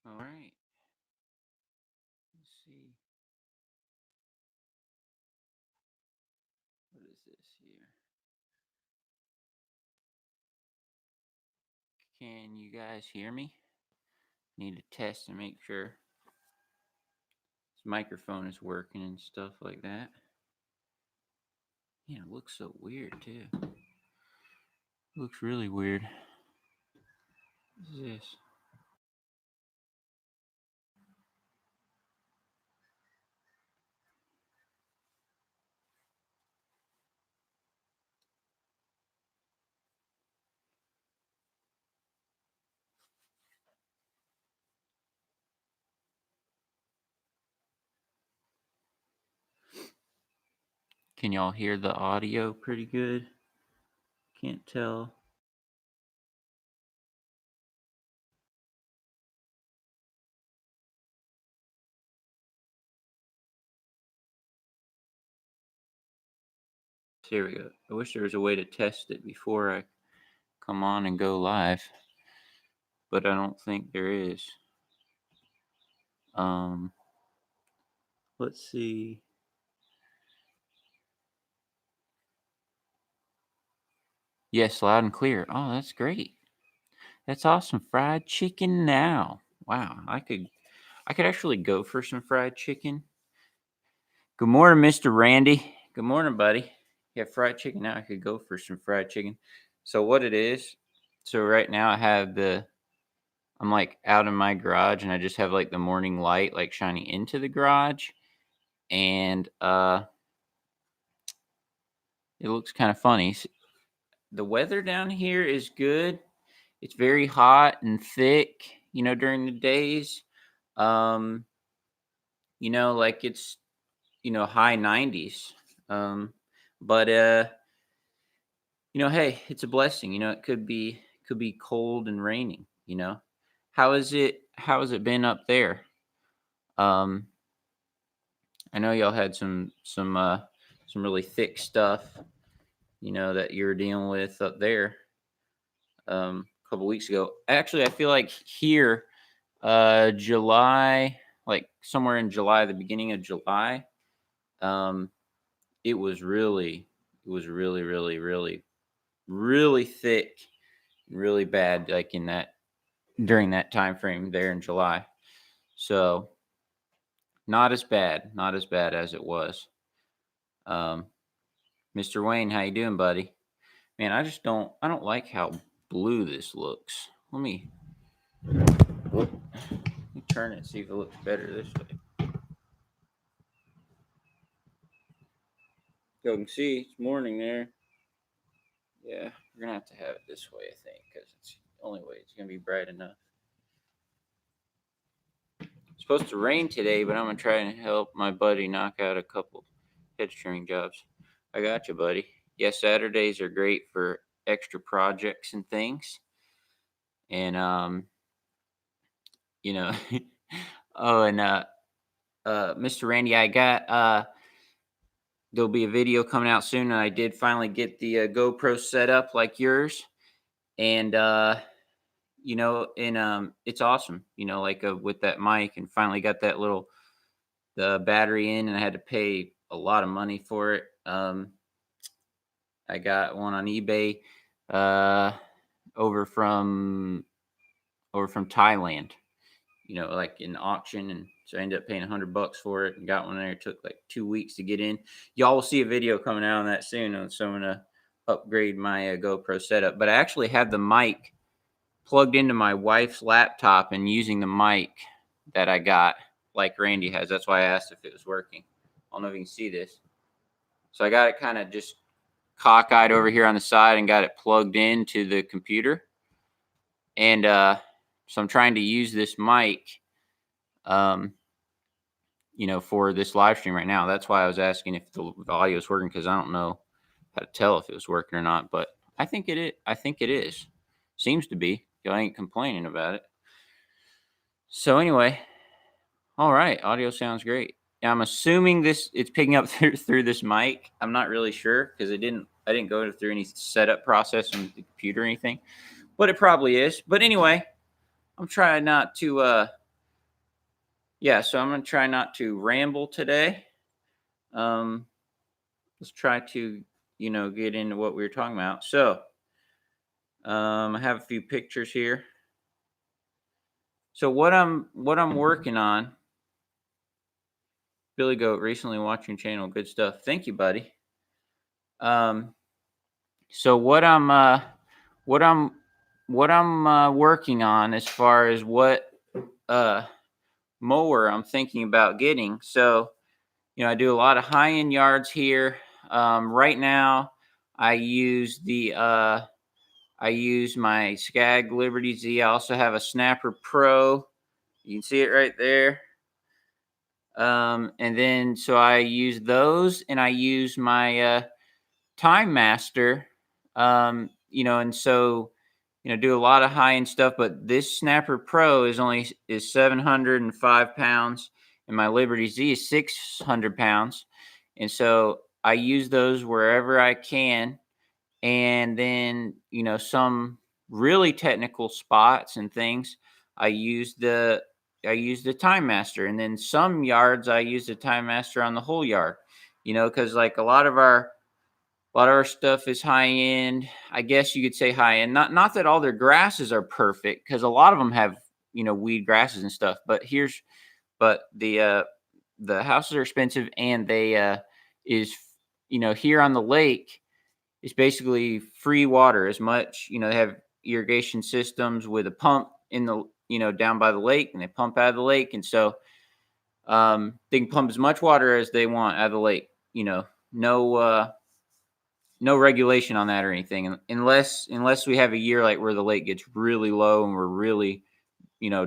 All right. Let's see. What is this here? Can you guys hear me? Need to test and make sure this microphone is working and stuff like that. Yeah, it looks so weird too. It looks really weird. What is this? Can y'all hear the audio pretty good? Can't tell. Here we go. I wish there was a way to test it before I come on and go live, but I don't think there is. Let's see. Yes, loud and clear. Oh, that's great. That's awesome. Fried chicken now. Wow, I could actually go for some fried chicken. Good morning, Mr. Randy. Good morning, buddy. Yeah, fried chicken now. I could go for some fried chicken. So what it is, so right now I'm like out in my garage and I just have like the morning light like shining into the garage and it looks kind of funny. The weather down here is good. It's very hot and thick, during the days. Um, like it's, high 90s. But hey, it's a blessing. It could be cold and raining. How has it been up there? Um, I know y'all had some really thick stuff, that you were dealing with up there a couple weeks ago. Actually, I feel like here July, like somewhere in July, the beginning of July, um it was really really really really thick, really bad, like in that during that time frame there in July. So not as bad as it was. um Mr. Wayne, how you doing, buddy? Man, I don't like how blue this looks. Let me turn it, see if it looks better this way. You can see it's morning there. Yeah, we're gonna have to have it this way, I think, because it's the only way it's gonna be bright enough. It's supposed to rain today, but I'm gonna try and help my buddy knock out a couple head string jobs. I got you, buddy. Yeah, Saturdays are great for extra projects and things. And you know, oh, and Mr. Randy, I got there'll be a video coming out soon, and I did finally get the GoPro set up like yours, and it's awesome. Like with that mic, and finally got that little the battery in, and I had to pay a lot of money for it. I got one on eBay, uh, over from Thailand. Like in auction, and so I ended up paying $100 for it and got one there. It took like 2 weeks to get in. Y'all will see a video coming out on that soon. So I'm gonna upgrade my GoPro setup. But I actually have the mic plugged into my wife's laptop and using the mic that I got, like Randy has. That's why I asked if it was working. I don't know if you can see this. So I got it kind of just cockeyed over here on the side and got it plugged into the computer. And so I'm trying to use this mic, um, for this live stream right now. That's why I was asking if the audio is working, because I don't know how to tell if it was working or not. But I think it is. I think it is. Seems to be. I ain't complaining about it. So anyway, all right. Audio sounds great. I'm assuming it's picking up through this mic. I'm not really sure because I didn't go through any setup process on the computer or anything, but it probably is. But anyway, I'm trying not to yeah, so I'm gonna try not to ramble today. Um, let's try to, get into what we were talking about. So, I have a few pictures here. So what I'm working on, Billy Goat, recently watching channel, good stuff. Thank you, buddy. Um, so what I'm working on as far as what uh mower I'm thinking about getting. So, I do a lot of high end yards here. Right now, I use I use my Skag Liberty Z. I also have a Snapper Pro. You can see it right there. And then so I use those, and I use my Time Master. And so do a lot of high end stuff. But this Snapper Pro is 705 pounds, and my Liberty Z is 600 pounds, and so I use those wherever I can. And then some really technical spots and things, I use the Time Master, and then some yards I use the Time Master on the whole yard. Because like a lot of our stuff is high end. I guess you could say high end. Not that all their grasses are perfect, because a lot of them have weed grasses and stuff. But the houses are expensive, and they is here on the lake. It's basically free water. As much they have irrigation systems with a pump in the down by the lake, and they pump out of the lake, and so they can pump as much water as they want out of the lake. No no regulation on that or anything, unless we have a year like where the lake gets really low and we're really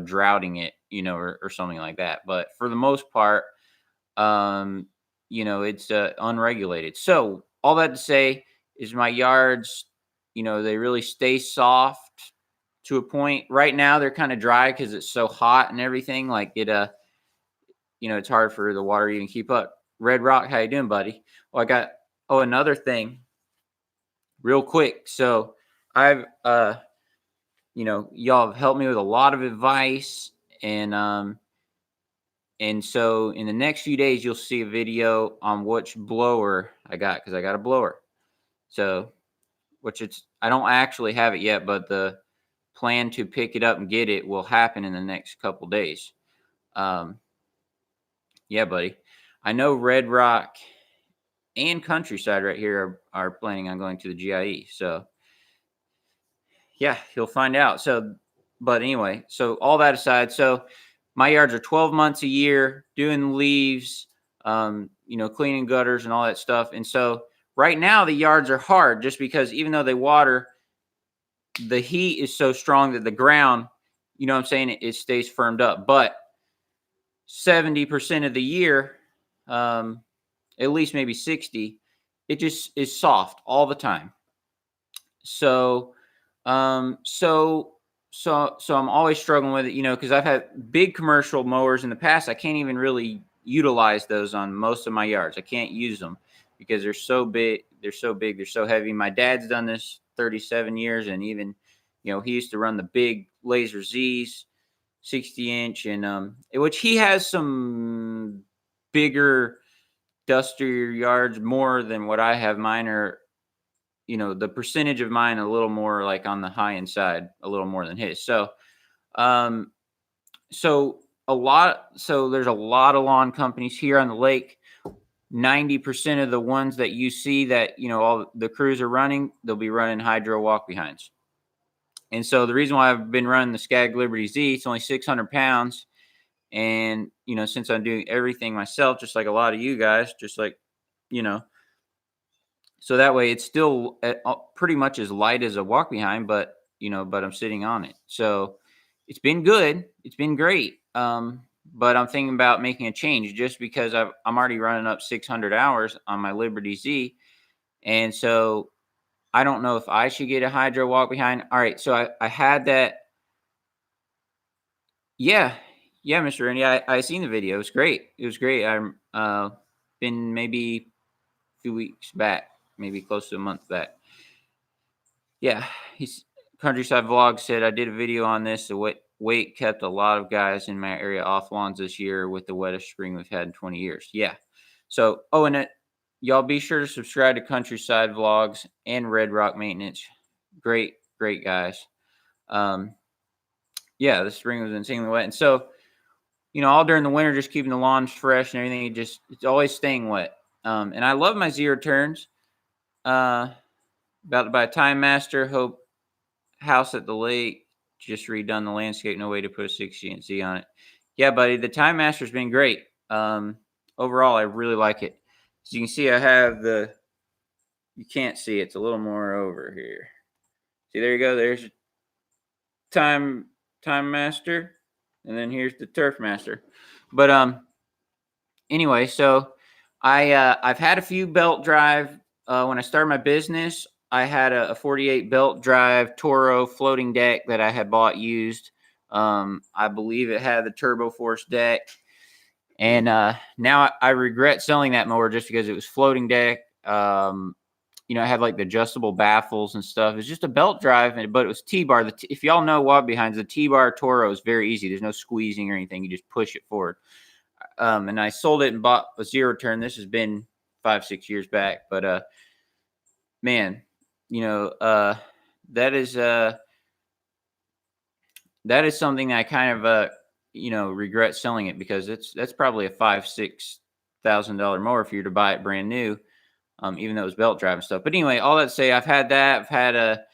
droughting it, or something like that. But for the most part, um it's unregulated. So all that to say is my yards, they really stay soft to a point. Right now they're kind of dry because it's so hot and everything. Like it's hard for the water to even keep up. Red Rock, how you doing, buddy? Well, I got another thing real quick. So I've y'all have helped me with a lot of advice, and so in the next few days you'll see a video on which blower I got, because I got a blower. So I don't actually have it yet, but the plan to pick it up and get it will happen in the next couple days. Yeah, buddy. I know Red Rock and Countryside right here are planning on going to the GIE. So yeah, he'll find out. So, but anyway, so all that aside, so my yards are 12 months a year doing leaves, cleaning gutters and all that stuff. And so right now the yards are hard, just because even though they water, the heat is so strong that the ground, what I'm saying, it stays firmed up. But 70% of the year, at least maybe 60, it just is soft all the time. So, um, so, so I'm always struggling with it, because I've had big commercial mowers in the past. I can't even really utilize those on most of my yards. I can't use them because they're so big. They're so big. They're so heavy. My dad's done this 37 years, and even, he used to run the big Laser Z's, 60-inch, and which he has some bigger, dustier yards more than what I have. Mine are, the percentage of mine a little more like on the high end side, a little more than his. So, um, so there's a lot of lawn companies here on the lake. 90% of the ones that you see that, all the crews are running, they'll be running hydro walk behinds. And so the reason why I've been running the Skag Liberty Z, it's only 600 pounds. And, since I'm doing everything myself, just like a lot of you guys, just like, so that way it's still pretty much as light as a walk behind, but I'm sitting on it. So it's been good. It's been great. But I'm thinking about making a change, just because I'm already running up 600 hours on my Liberty Z. And so I don't know if I should get a hydro walk behind. All right. So I had that. Yeah. Yeah, Mr. Randy, I seen the video. It was great. It was great. I'm been maybe a few weeks back, maybe close to a month back. Yeah, he's Countryside Vlog said I did a video on this. So what weight kept a lot of guys in my area off lawns this year with the wettest spring we've had in 20 years. Yeah. So, oh, and y'all be sure to subscribe to Countryside Vlogs and Red Rock Maintenance. Great, great guys. Yeah, the spring was insanely wet. And so, all during the winter, just keeping the lawns fresh and everything, it's always staying wet. And I love my zero turns. About to buy a Time Master. Hope house at the lake. Just redone the landscape. No way to put a 60-inch Z on it. Yeah, buddy, the Time Master's been great. Overall, I really like it. As you can see, I have you can't see, it's a little more over here. See, there you go. There's Time Master. And then here's the Turf Master. But anyway, so I've had a few belt drive. When I started my business, I had a 48 belt drive Toro floating deck that I had bought used. I believe it had the Turbo Force deck. And now I regret selling that mower just because it was floating deck. It had like the adjustable baffles and stuff. It's just a belt drive, but it was T-bar. If y'all know what behind the T-bar Toro is very easy. There's no squeezing or anything. You just push it forward. And I sold it and bought a zero turn. This has been 5-6 years back, but man, that is something I kind of regret selling it, because that's probably a $5,000-$6,000 mower if you were to buy it brand new, even though it was belt drive and stuff. But anyway, all that to say, I've had a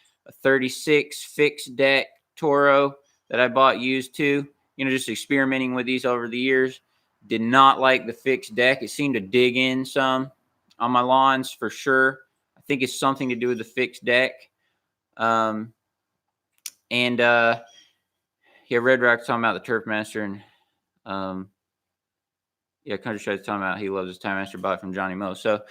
36 fixed deck Toro that I bought used too. Just experimenting with these over the years. Did not like the fixed deck. It seemed to dig in some on my lawns for sure. I think it's something to do with the fixed deck. Yeah, Red Rock's talking about the Turf Master, and yeah, Countryside's talking about he loves his Time Master, bought from Johnny Moe. So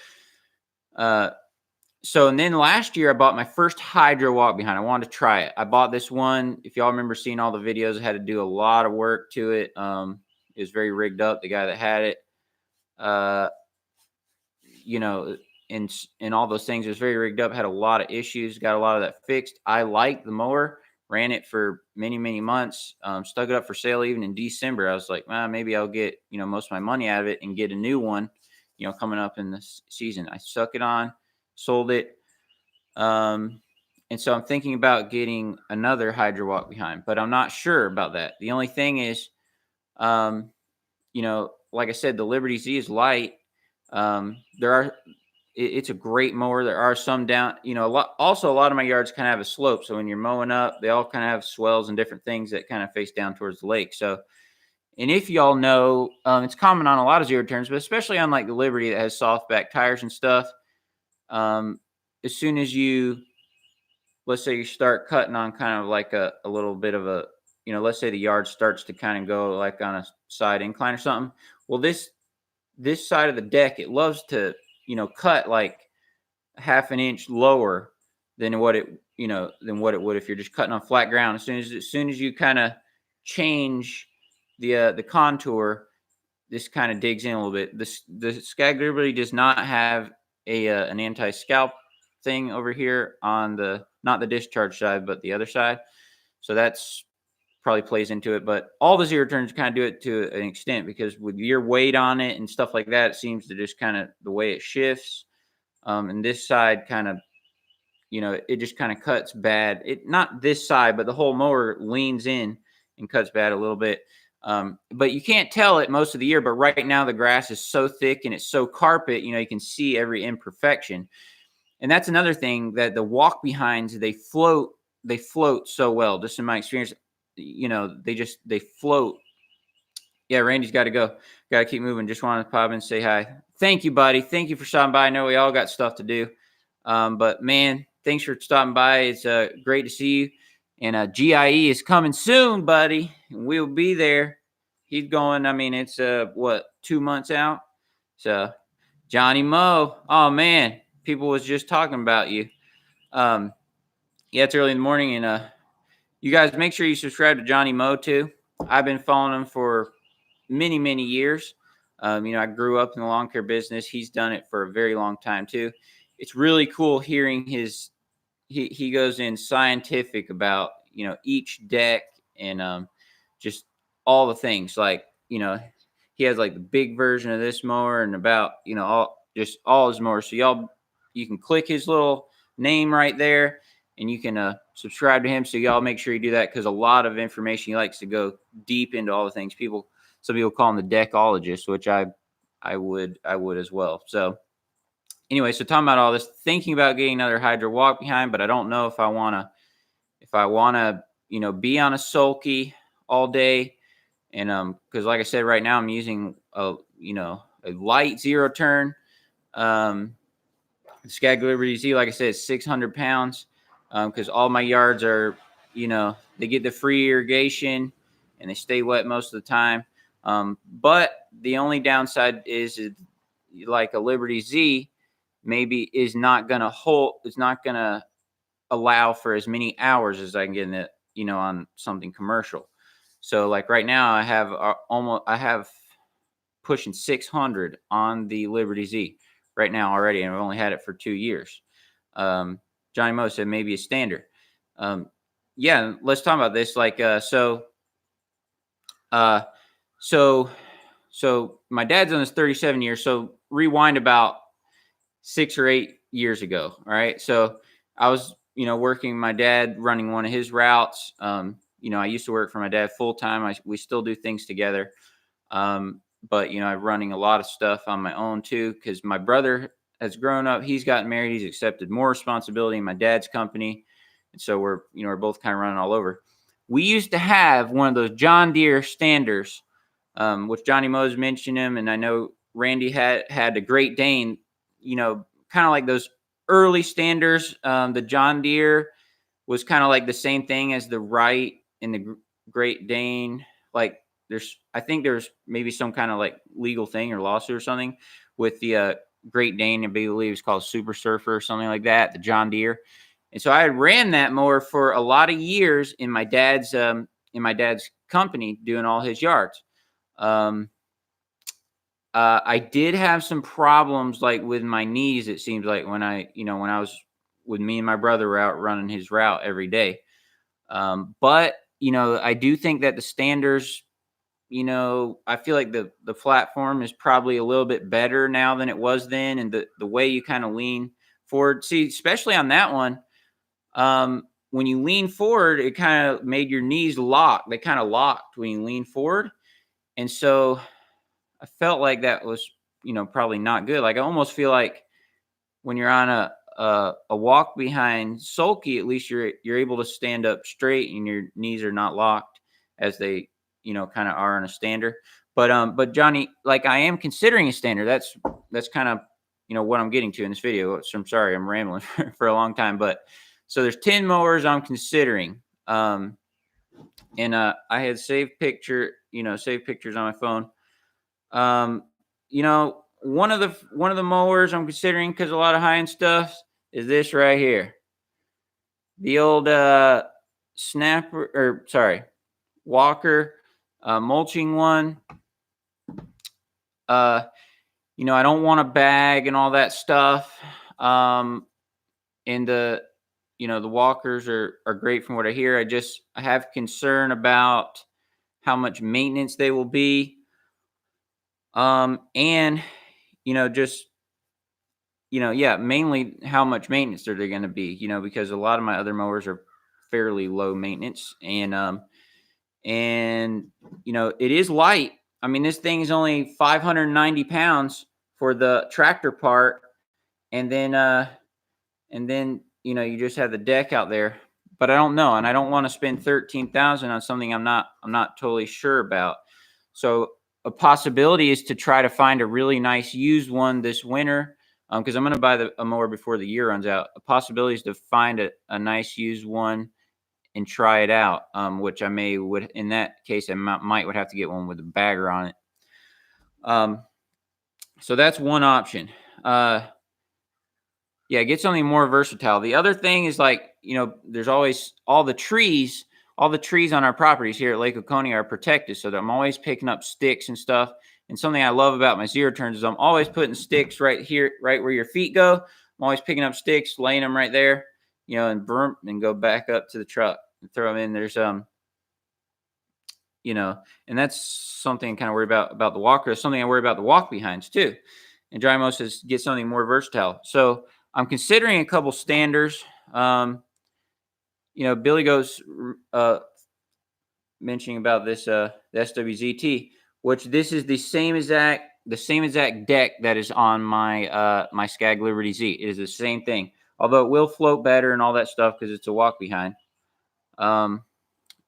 and then last year I bought my first hydro walk behind. I wanted to try it. I bought this one. If y'all remember seeing all the videos, I had to do a lot of work to it. It was very rigged up. The guy that had it, and all those things, it was very rigged up. Had a lot of issues. Got a lot of that fixed. I liked the mower. Ran it for many, many months. Stuck it up for sale even in December. I was like, maybe I'll get most of my money out of it and get a new one, coming up in the season. I stuck it on, sold it. And so I'm thinking about getting another hydro walk behind, but I'm not sure about that. The only thing is, like I said, the Liberty Z is light. It's a great mower. There are some down, a lot of my yards kind of have a slope. So when you're mowing up, they all kind of have swells and different things that kind of face down towards the lake. So, and if y'all know, it's common on a lot of zero turns, but especially on like the Liberty that has soft back tires and stuff. As soon as let's say you start cutting on kind of like a little bit of a, let's say the yard starts to kind of go like on a side incline or something. Well, this side of the deck, it loves to, cut like half an inch lower than what it would if you're just cutting on flat ground. As soon as you kind of change the contour, this kind of digs in a little bit. The Skag Liberty does not have an anti-scalp thing over here on not the discharge side, but the other side. So that's probably plays into it. But all the zero turns kind of do it to an extent, because with your weight on it and stuff like that, it seems to just kind of the way it shifts. And this side kind of, it just kind of cuts bad. Not this side, but the whole mower leans in and cuts bad a little bit. But you can't tell it most of the year. But right now the grass is so thick and it's so carpet, you can see every imperfection. And that's another thing, that the walk behinds, they float so well. Just in my experience, they float. Yeah, Randy's got to go. Got to keep moving. Just wanted to pop in and say hi. Thank you, buddy. Thank you for stopping by. I know we all got stuff to do. But man, thanks for stopping by. It's great to see you. And GIE is coming soon, buddy. And we'll be there. He's going, it's 2 months out. So Johnny Moe. Oh man, people was just talking about you. Yeah, it's early in the morning, and you guys make sure you subscribe to Johnny Moe too. I've been following him for many, many years. I grew up in the lawn care business. He's done it for a very long time too. It's really cool hearing he goes in scientific about, each deck, and just all the things. Like, he has like the big version of this mower and about, all his mowers. So you can click his little name right there and you can subscribe to him. So y'all make sure you do that, because a lot of information, he likes to go deep into all the things. Some people call him the deckologist, which I would as well. So anyway, so talking about all this, thinking about getting another hydro walk behind, but I don't know if I wanna be on a sulky all day. And because like I said, right now I'm using a light zero turn. Skag Liberty Z, like I said, is 600 pounds, because all my yards are, they get the free irrigation and they stay wet most of the time. But the only downside is like a Liberty Z maybe is not going to allow for as many hours as I can get in it, on something commercial. So like right now I have pushing 600 on the Liberty Z right now already, and I've only had it for 2 years. Johnny Moe said maybe a standard. Yeah, let's talk about this. Like, so my dad's on his 37 years. So rewind about 6 or 8 years ago. All right. So I was, working my dad, running one of his routes. I used to work for my dad full time. We still do things together. But I'm running a lot of stuff on my own too, because my brother has grown up. He's gotten married. He's accepted more responsibility in my dad's company, and so we're both kind of running all over. We used to have one of those John Deere standers, which Johnny Moe's mentioned him, and I know Randy had a Great Dane. Kind of like those early standers. The John Deere was kind of like the same thing as the Wright and the Great Dane. Like, I think there's maybe some kind of like legal thing or lawsuit or something with the Great Dane, I believe it's called Super Surfer or something like that, the John Deere. And so I ran that mower for a lot of years in my dad's company, doing all his yards. I did have some problems like with my knees. It seems like when I was with me and my brother were out running his route every day. But I do think that the standers, I feel like the platform is probably a little bit better now than it was then. And the way you kind of lean forward, see, especially on that one, when you lean forward, it kind of made your knees lock. They kind of locked when you lean forward. And so I felt like that was, probably not good. Like, I almost feel like when you're on a walk behind sulky, at least you're able to stand up straight and your knees are not locked as they, kind of are on a stander. But Johnny, like, I am considering a stander. That's kind of, what I'm getting to in this video. So I'm sorry, I'm rambling for a long time, but so there's 10 mowers I'm considering. And I had saved pictures on my phone. One of the mowers I'm considering, because a lot of high-end stuff, is this right here. The old Walker mulching one. I don't want a bag and all that stuff. And the Walkers are great from what I hear. I have concern about how much maintenance they will be. And mainly how much maintenance are they going to be, because a lot of my other mowers are fairly low maintenance, and it is light. I mean, this thing is only 590 pounds for the tractor part. And then you just have the deck out there, but I don't know. And I don't want to spend 13,000 on something I'm not totally sure about. So a possibility is to try to find a really nice used one this winter, because I'm going to buy a mower before the year runs out. A possibility is to find a nice used one and try it out, which in that case, I would have to get one with a bagger on it. So that's one option. Get something more versatile. The other thing is, like, there's always all the trees on our properties here at Lake Oconee are protected. So that I'm always picking up sticks and stuff. And something I love about my zero turns is I'm always putting sticks right here, right where your feet go. I'm always picking up sticks, laying them right there, and go back up to the truck and throw them in. There's you know, and that's something I kind of worry about the walker. It's something I worry about the walk behinds too. And dry mow says get something more versatile. So I'm considering a couple standers. Billy goes mentioning about this the SWZT, which this is the same exact deck that is on my Skag Liberty Z. It is the same thing, although it will float better and all that stuff because it's a walk behind.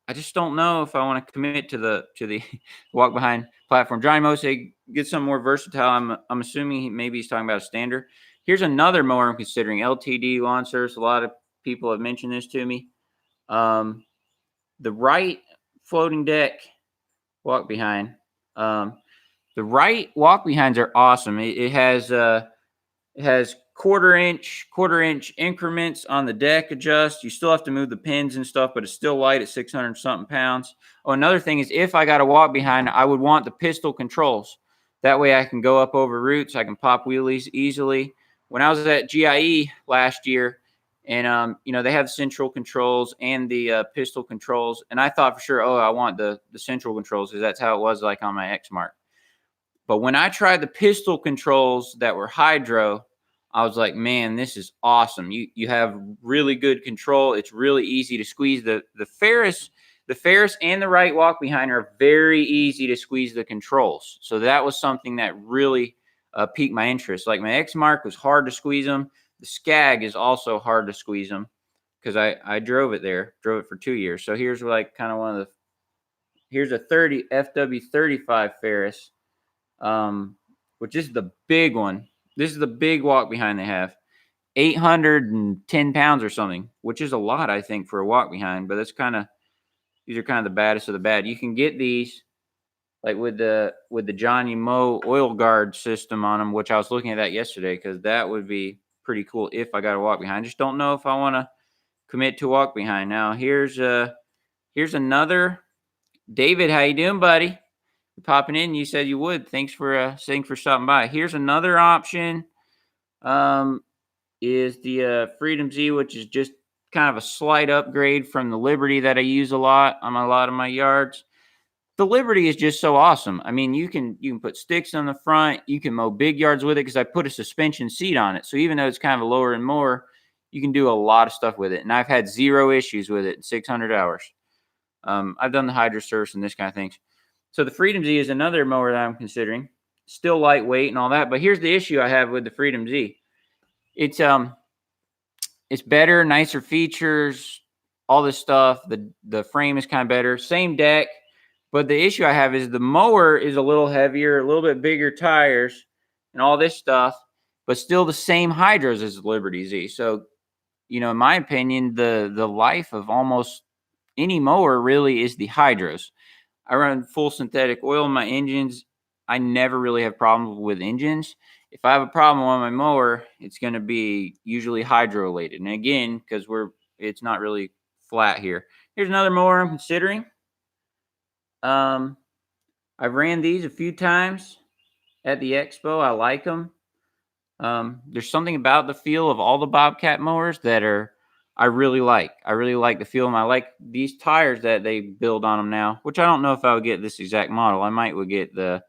I just don't know if I want to commit to the walk behind platform. Johnny Mo say get something more versatile. I'm assuming maybe he's talking about a standard. Here's another mower I'm considering, LTD lawn service. A lot of people have mentioned this to me. The right floating deck walk behind. The right walk behinds are awesome. It has quarter inch increments on the deck adjust. You still have to move the pins and stuff, but it's still light at 600 something pounds. Oh, another thing is if I got a walk behind, I would want the pistol controls. That way I can go up over roots. I can pop wheelies easily. When I was at GIE last year, and they have central controls and the pistol controls, and I thought for sure, I want the central controls because that's how it was like on my X Mark. But when I tried the pistol controls that were hydro, I was like, man, this is awesome. You have really good control. It's really easy to squeeze. The Ferris and the right walk behind are very easy to squeeze the controls. So that was something that really piqued my interest. Like my X Mark was hard to squeeze them. The Skag is also hard to squeeze them because I drove it for 2 years. So here's like kind of here's a 30 FW35 Ferris. Which is the big one. This is the big walk behind they have. 810 pounds or something, which is a lot, I think, for a walk behind, but these are kind of the baddest of the bad. You can get these like with the Johnny Mow oil guard system on them, which I was looking at that yesterday because that would be pretty cool if I got a walk behind. Just don't know if I want to commit to walk behind. Now here's another David. How you doing, buddy? Popping in. You said you would. Thanks for stopping by. Here's another option. Is the Freedom Z, which is just kind of a slight upgrade from the Liberty that I use a lot on a lot of my yards. The Liberty is just so awesome. I mean, you can put sticks on the front. You can mow big yards with it because I put a suspension seat on it. So even though it's kind of a lower and mower, you can do a lot of stuff with it. And I've had 0 issues with it in 600 hours. I've done the hydro service and this kind of things. So the Freedom Z is another mower that I'm considering. Still lightweight and all that, but here's the issue I have with the Freedom Z. It's better, nicer features, all this stuff. The frame is kind of better, same deck, but the issue I have is the mower is a little heavier, a little bit bigger tires, and all this stuff, but still the same hydros as the Liberty Z. So, in my opinion, the life of almost any mower really is the hydros. I run full synthetic oil in my engines. I never really have problems with engines. If I have a problem on my mower, it's going to be usually hydro related. And again, because it's not really flat here. Here's another mower I'm considering. I've ran these a few times at the expo. I like them. There's something about the feel of all the Bobcat mowers that I really like. I really like the feel of them. I like these tires that they build on them now, which I don't know if I would get this exact model. I would get the,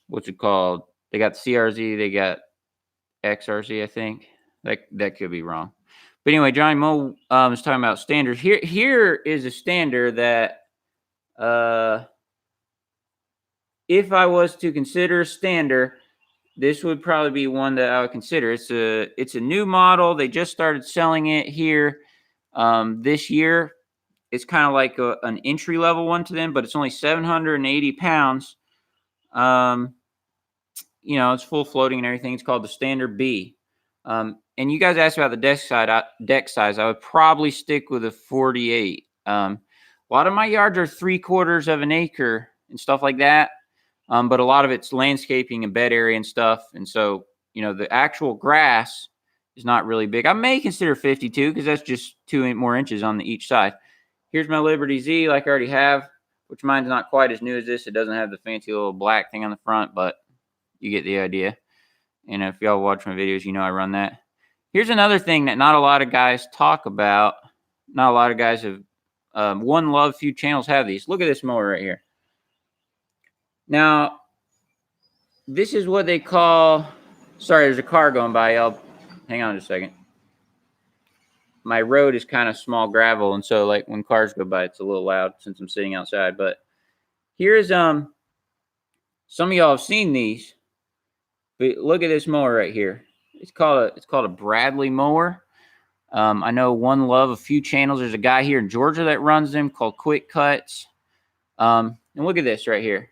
what's it called? They got CRZ, they got XRZ, I think. That could be wrong. But anyway, Johnny Moe is talking about standards. Here is a standard that, if I was to consider a standard, this would probably be one that I would consider. It's a new model. They just started selling it here this year. It's kind of like an entry level one to them, but it's only 780 pounds. It's full floating and everything. It's called the Standard B. And you guys asked about the deck size. I would probably stick with a 48. A lot of my yards are 3/4 of an acre and stuff like that. But a lot of it's landscaping and bed area and stuff. And so, the actual grass is not really big. I may consider 52 because that's just 2 more inches on each side. Here's my Liberty Z like I already have, which mine's not quite as new as this. It doesn't have the fancy little black thing on the front, but you get the idea. And if y'all watch my videos, I run that. Here's another thing that not a lot of guys talk about. Not a lot of guys have One Love, few channels have these. Look at this mower right here. Now, this is what they call, sorry, there's a car going by. I'll hang on just a second. My road is kind of small gravel, and so like when cars go by, it's a little loud since I'm sitting outside. But here's some of y'all have seen these, but look at this mower right here. It's called a Bradley mower. I know One Love, a few channels. There's a guy here in Georgia that runs them called Quick Cuts. And look at this right here.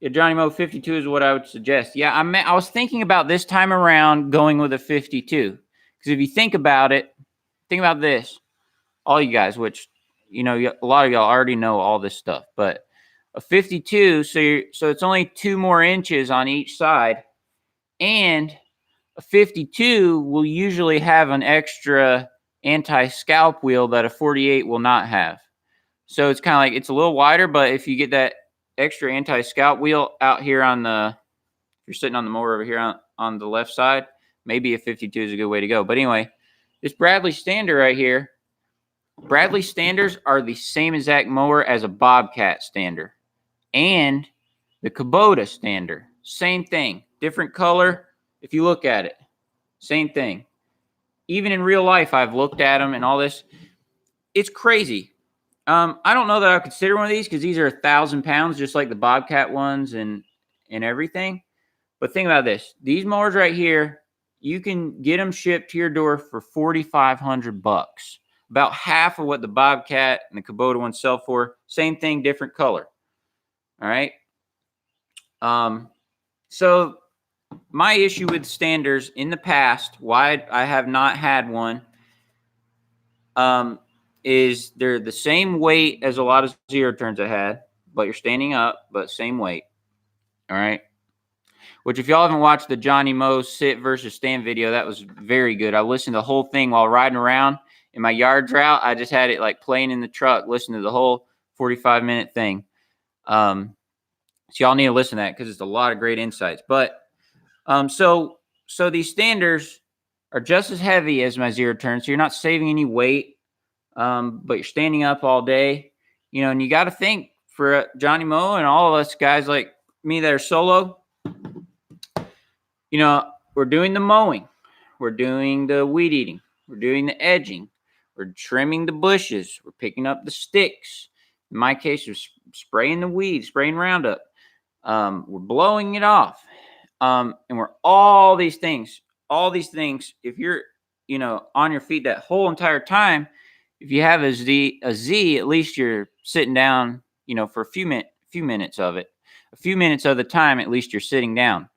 Yeah, Johnny Mow 52 is what I would suggest. Yeah, I was thinking about this time around going with a 52. Because if you think about it, think about this. All you guys, which, you know, a lot of y'all already know all this stuff. But a 52, so it's only 2 more inches on each side. And a 52 will usually have an extra anti-scalp wheel that a 48 will not have. So it's kind of like, it's a little wider, but if you get that extra anti-scalp wheel out here on the, if you're sitting on the mower over here on the left side, maybe a 52 is a good way to go. But anyway, this Bradley stander right here, Bradley standers are the same exact mower as a Bobcat stander and the Kubota stander. Same thing, different color. If you look at it, same thing. Even in real life, I've looked at them and all this. It's crazy. I don't know that I would consider one of these because these are 1,000 pounds, just like the Bobcat ones and everything. But think about this. These mowers right here, you can get them shipped to your door for $4,500. About half of what the Bobcat and the Kubota ones sell for. Same thing, different color. All right. So my issue with standers in the past, why I have not had one, is they're the same weight as a lot of zero turns I had, but you're standing up, but same weight. All right. Which, if y'all haven't watched the Johnny Mow sit versus stand video, that was very good. I listened to the whole thing while riding around in my yard drought. I just had it like playing in the truck, listening to the whole 45-minute thing. So y'all need to listen to that because it's a lot of great insights. But so these standers are just as heavy as my zero turn, so you're not saving any weight, but you're standing up all day, you know. And you got to think for Johnny Mow and all of us guys like me that are solo. You know, we're doing the mowing, we're doing the weed eating, we're doing the edging, we're trimming the bushes, we're picking up the sticks. In my case, we're spraying the weeds, spraying Roundup. We're blowing it off. And we're all these things. If you're, you know, on your feet that whole entire time, if you have a Z, at least you're sitting down, you know, for a few minutes of it. A few minutes of the time, at least you're sitting down.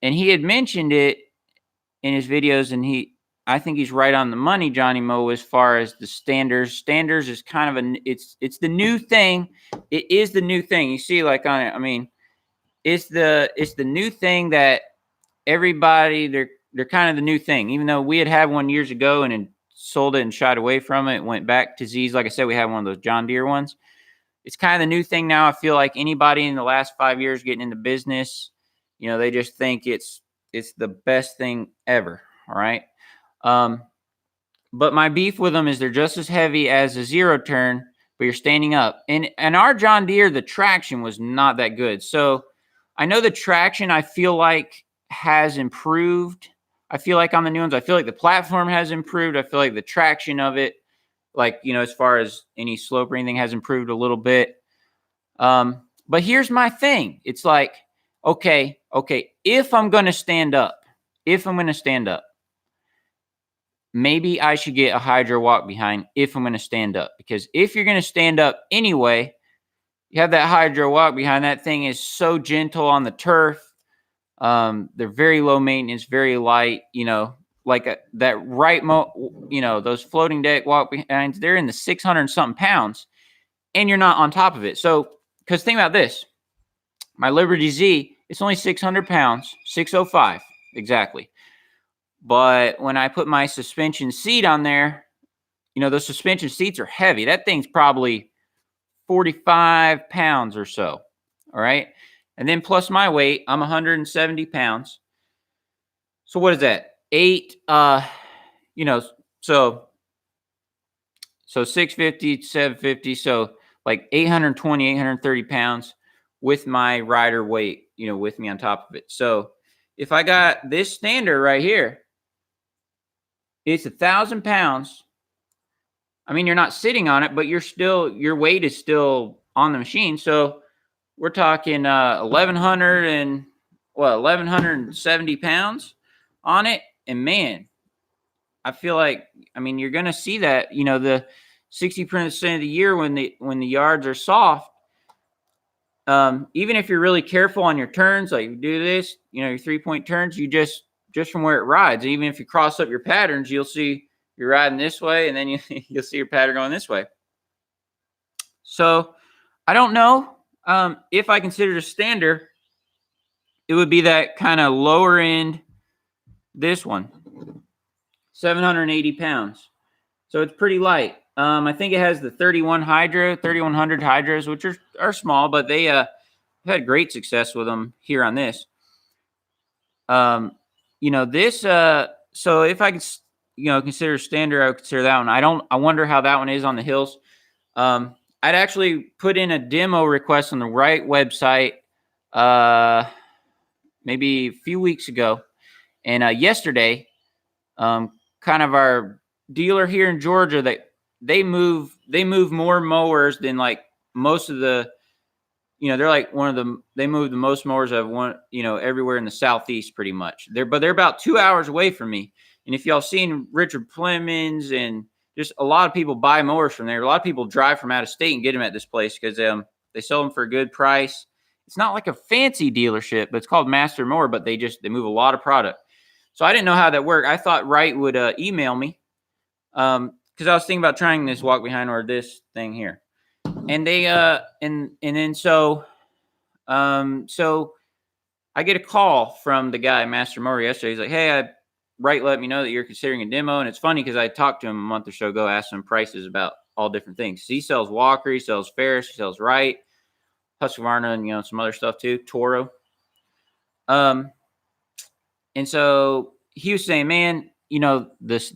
And he had mentioned it in his videos, and I think he's right on the money, Johnny Mow, as far as the standers. Standers is kind of it's the new thing. It is the new thing. You see, like on it, I mean, it's the new thing that everybody, they're kind of the new thing. Even though we had one years ago and sold it and shied away from it, went back to Z's. Like I said, we had one of those John Deere ones. It's kind of the new thing now. I feel like anybody in the last 5 years getting into business, you know, they just think it's the best thing ever. All right. But my beef with them is they're just as heavy as a zero turn, but you're standing up. And our John Deere, the traction was not that good. So I know the traction, I feel like, has improved. I feel like on the new ones, I feel like the platform has improved. I feel like the traction of it, like, you know, as far as any slope or anything, has improved a little bit. But here's my thing. It's like, okay, if I'm going to stand up, maybe I should get a hydro walk behind if I'm going to stand up. Because if you're going to stand up anyway, you have that hydro walk behind. That thing is so gentle on the turf. They're very low maintenance, very light, you know, like you know, those floating deck walk behinds, they're in the 600 something pounds and you're not on top of it. So, because think about this, my Liberty Z, it's only 600 pounds, 605 exactly. But when I put my suspension seat on there, you know, those suspension seats are heavy. That thing's probably 45 pounds or so. All right. And then plus my weight, I'm 170 pounds. So what is that? 8, you know, so So 650, 750. So like 820, 830 pounds with my rider weight, with me on top of it. So if I got this stander right here, it's 1,000 pounds. I mean, you're not sitting on it, but your weight is still on the machine. So we're talking 1,170 pounds on it. And man, I feel like, you're gonna see that, the 60% of the year when the yards are soft. Even if you're really careful on your turns, like you do this, your 3-point turns, you just from where it rides. Even if you cross up your patterns, you'll see you're riding this way, and then you'll see your pattern going this way. So I don't know if I consider a stander, it would be that kind of lower end. This one, 780 pounds. So it's pretty light. I think it has the 3100 hydros, which are small, but they have had great success with them here on this. This. So if I could, consider stander, I would consider that one. I wonder how that one is on the hills. I'd actually put in a demo request on the right website, maybe a few weeks ago, and yesterday, kind of our dealer here in Georgia, they move more mowers than like most of the, they're like they move the most mowers I've won, everywhere in the Southeast pretty much. But they're about 2 hours away from me. And if y'all seen Richard Fleming's, and just a lot of people buy mowers from there. A lot of people drive from out of state and get them at this place because they sell them for a good price. It's not like a fancy dealership, but it's called Master Mower, but they move a lot of product. So I didn't know how that worked. I thought Wright would email me because I was thinking about trying this walk behind or this thing here. And they and then so I get a call from the guy, Master Mower, yesterday. He's like, "Hey, Wright let me know that you're considering a demo." And it's funny because I talked to him a month or so ago, asked him prices about all different things. He sells Walker, he sells Ferris, he sells Wright, Husqvarna, and some other stuff too, Toro. And so he was saying, man, the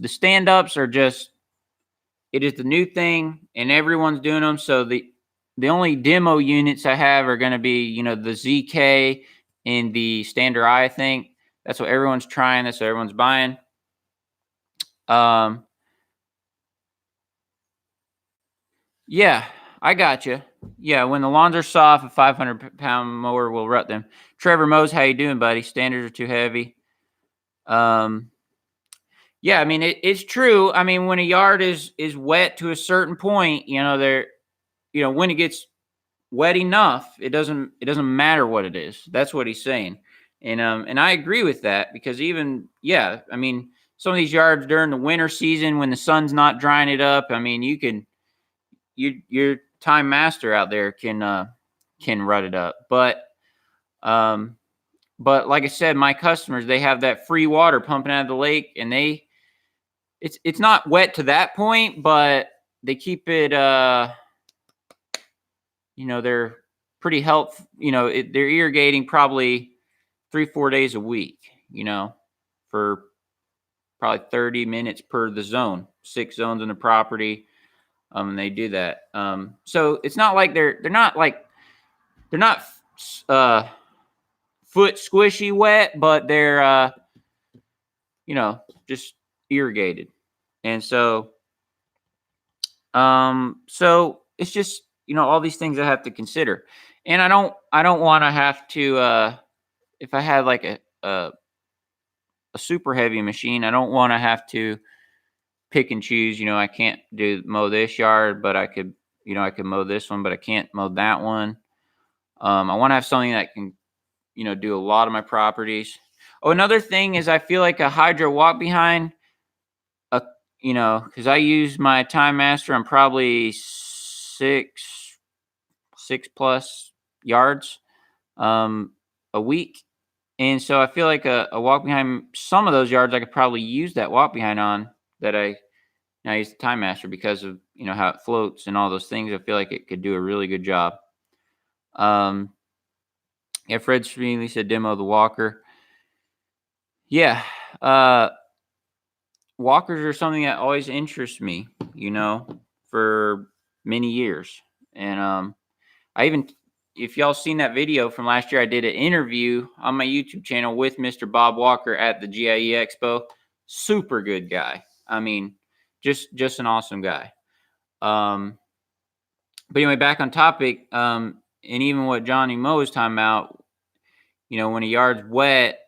stand-ups are just, it is the new thing and everyone's doing them. So the only demo units I have are going to be, the ZK and the Stander I think. That's what everyone's trying. That's what everyone's buying. Yeah, I got you. Yeah, when the lawns are soft, a 500-pound mower will rut them. Trevor Mose, how you doing, buddy? Standards are too heavy. Yeah, it's true. When a yard is wet to a certain point, when it gets wet enough, it doesn't matter what it is. That's what he's saying. And I agree with that because some of these yards during the winter season when the sun's not drying it up, your time master out there can rut it up. But like I said, my customers, they have that free water pumping out of the lake, and it's not wet to that point, but they keep it, they're pretty helpful. They're irrigating probably 3-4 days a week, for probably 30 minutes per the zone, 6 zones in the property. And they do that. So it's not like they're not foot squishy wet, but they're, just irrigated. And so it's just, all these things I have to consider. And I don't want to have to, if I had like a super heavy machine, I don't want to have to pick and choose. I can't mow this yard, but I could mow this one, but I can't mow that one. I want to have something that can, do a lot of my properties. Oh, another thing is I feel like a hydro walk behind, because I use my Time Master on probably 6+ yards a week. And so I feel like a walk behind, some of those yards I could probably use that walk behind on that I use the Time Master because of, how it floats and all those things. I feel like it could do a really good job. Yeah, Fred Sweeney said demo the Walker. Yeah. Walkers are something that always interests me, for many years. And I even, if y'all seen that video from last year, I did an interview on my YouTube channel with Mr. Bob Walker at the GIE Expo. Super good guy. I mean, just an awesome guy. But anyway, back on topic, and even what Johnny Moe was talking about, when a yard's wet,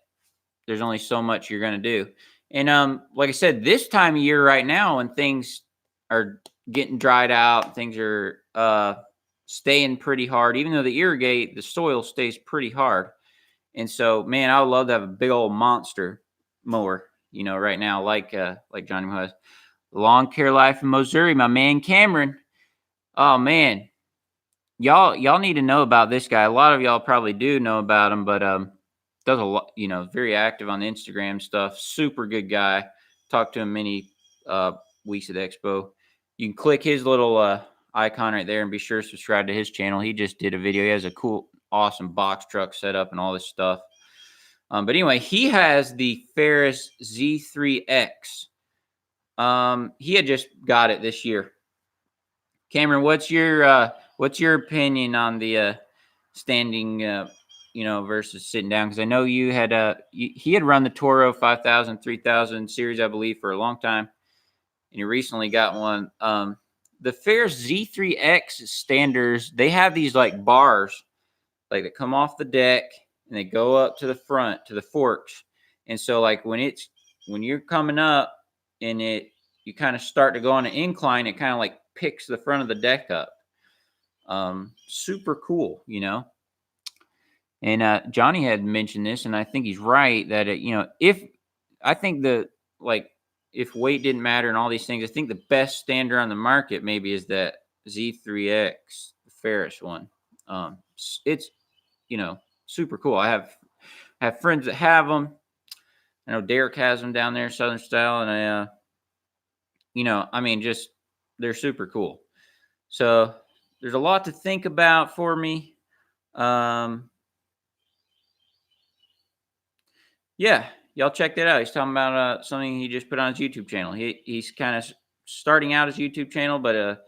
there's only so much you're going to do. And like I said, this time of year right now, when things are getting dried out, things are staying pretty hard. Even though they irrigate, the soil stays pretty hard. And so, man, I would love to have a big old monster mower, right now, like Johnny Moe has. Lawn Care Life in Missouri, my man Cameron. Oh man, y'all need to know about this guy. A lot of y'all probably do know about him, but does a lot, very active on the Instagram stuff. Super good guy. Talked to him many weeks at the expo. You can click his little icon right there and be sure to subscribe to his channel. He just did a video. He has a cool, awesome box truck set up and all this stuff. But anyway, he has the Ferris Z3X. He had just got it this year. Cameron, what's your opinion on the standing, versus sitting down? Because I know you had he had run the Toro 5000, 3000 series, I believe, for a long time, and you recently got one. The Ferris Z3X standers, they have these like bars, like that come off the deck and they go up to the front to the forks, and so like when you're coming up and you kind of start to go on an incline, it kind of like picks the front of the deck up. Super cool, And Johnny had mentioned this, and I think he's right that if weight didn't matter and all these things, I think the best stander on the market maybe is that Z3X, the Ferris one. It's super cool. I have friends that have them. I know Derek has them down there, Southern Style, and just they're super cool. So there's a lot to think about for me. Yeah, y'all check that out. He's talking about something he just put on his YouTube channel. He's kind of starting out his YouTube channel, but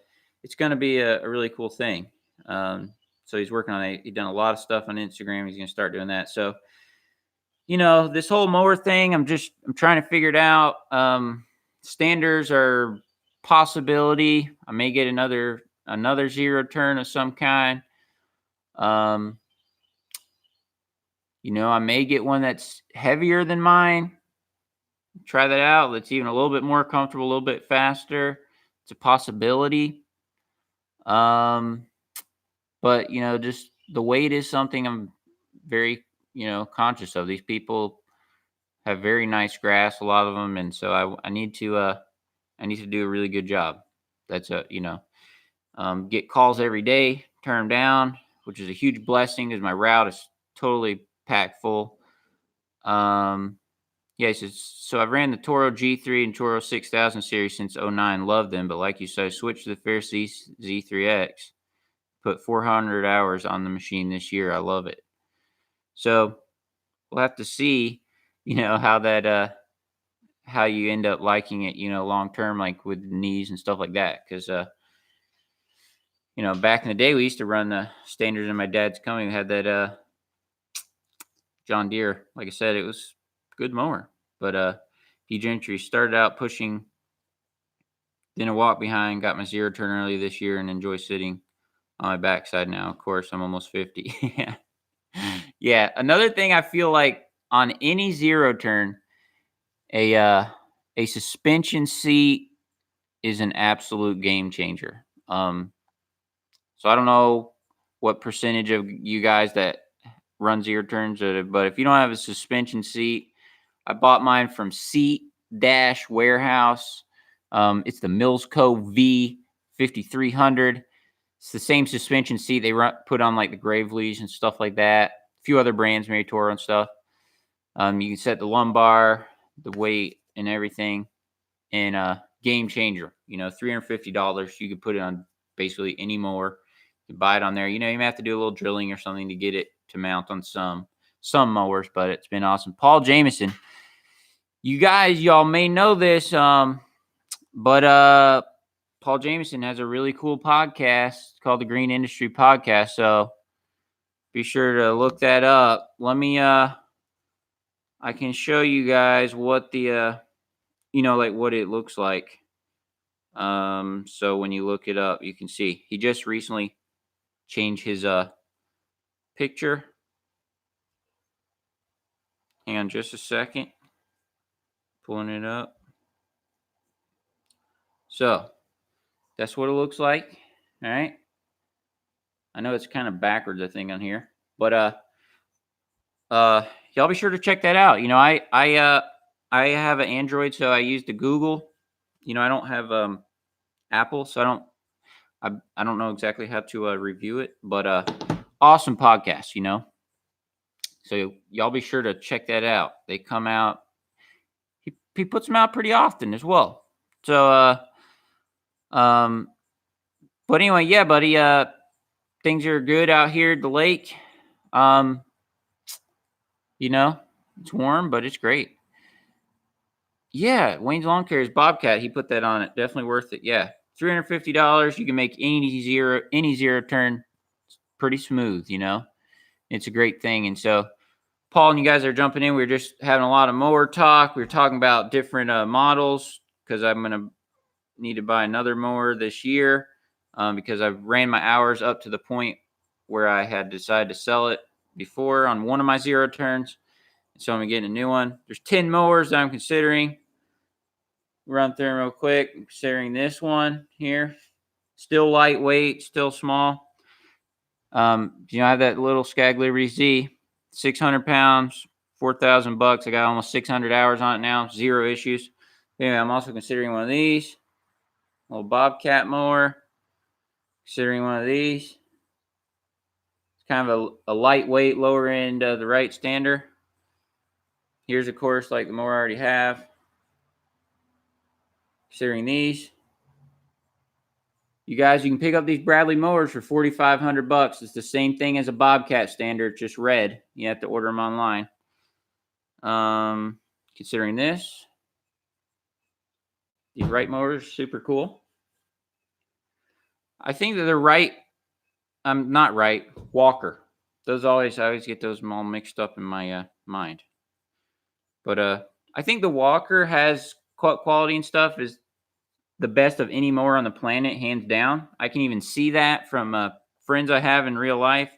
it's going to be a really cool thing. So he's working on it. He's done a lot of stuff on Instagram. He's going to start doing that. So, this whole mower thing, I'm trying to figure it out. Standers are possibility. I may get another zero turn of some kind. I may get one that's heavier than mine. Try that out. That's even a little bit more comfortable, a little bit faster. It's a possibility. But just the weight is something I'm very, conscious of. These people have very nice grass, a lot of them, and so I need to do a really good job. That's get calls every day, turn them down, which is a huge blessing because my route is totally packed full. So I've ran the Toro G3 and Toro 6000 series since 09. Love them, but like you said, I switched to the Ferris Z3X. Put 400 hours on the machine this year. I love it. So we'll have to see, how that how you end up liking it, long term, like with knees and stuff like that. Because back in the day, we used to run the standards in my dad's company. We had that John Deere. Like I said, it was a good mower. But Gentry started out pushing, then a walk behind, got my zero turn early this year, and enjoy sitting on my backside now. Of course, I'm almost 50. Yeah. Another thing I feel like on any zero turn, a suspension seat is an absolute game changer. So I don't know what percentage of you guys that run zero turns, but if you don't have a suspension seat, I bought mine from Seat Dash Warehouse. It's the Millsco V5300. It's the same suspension seat they put on like the Graveleys and stuff like that. A few other brands, Mary Toro and stuff. You can set the lumbar, the weight, and everything. And game changer. $350. You could put it on basically any mower. You can buy it on there. You may have to do a little drilling or something to get it to mount on some mowers, but it's been awesome. Paul Jameson. Y'all may know this, but Paul Paul Jameson has a really cool podcast called the Green Industry Podcast. So be sure to look that up. Let me I can show you guys what the like what it looks like. So when you look it up, you can see he just recently changed his picture. Hang on just a second. Pulling it up. So that's what it looks like. All right. I know it's kind of backwards, I think, on here, but y'all be sure to check that out. I have an Android, so I use the Google. I don't have Apple, so I don't know exactly how to review it, but awesome podcast. So y'all be sure to check that out. They come out. He puts them out pretty often as well. So but anyway, yeah, buddy. Things are good out here at the lake. It's warm, but it's great. Yeah, Wayne's Lawn Care's Bobcat. He put that on it. Definitely worth it. Yeah, $350. You can make any zero turn pretty smooth. It's a great thing. And so, Paul and you guys are jumping in. We were just having a lot of mower talk. We were talking about different models because I'm gonna need to buy another mower this year because I've ran my hours up to the point where I had decided to sell it before on one of my zero turns. So I'm getting a new one. There's 10 mowers that I'm considering. Run through them real quick. I'm considering this one here. Still lightweight, still small. I have that little Skag Liberty Z, 600 pounds, $4,000. I got almost 600 hours on it now. Zero issues. Anyway, I'm also considering one of these. A little Bobcat mower. Considering one of these. It's kind of a lightweight, lower end of the right stander. Here's, of course, like the mower I already have. Considering these. You guys, you can pick up these Bradley mowers for $4,500. It's the same thing as a Bobcat standard, just red. You have to order them online. Considering this. These right mowers, super cool. I think that they're right. Not right. Walker. I always get those all mixed up in my mind. But I think the Walker has quality and stuff is the best of any mower on the planet, hands down. I can even see that from friends I have in real life.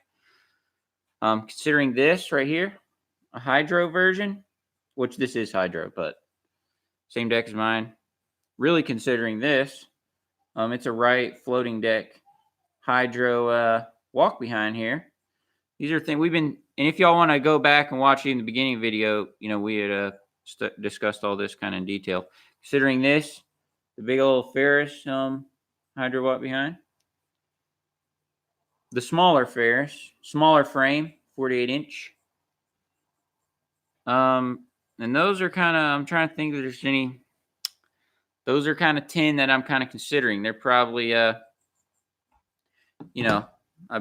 Considering this right here, a hydro version, which this is hydro, but same deck as mine. Really considering this, it's a right floating deck hydro walk behind here. These are things we've been, and if y'all want to go back and watch it in the beginning video, we had discussed all this kind of in detail. Considering this, the big old Ferris hydro walk behind. The smaller Ferris, smaller frame, 48-inch. And those are kind of, I'm trying to think if there's any, those are kind of 10 that I'm kind of considering. They're probably, I've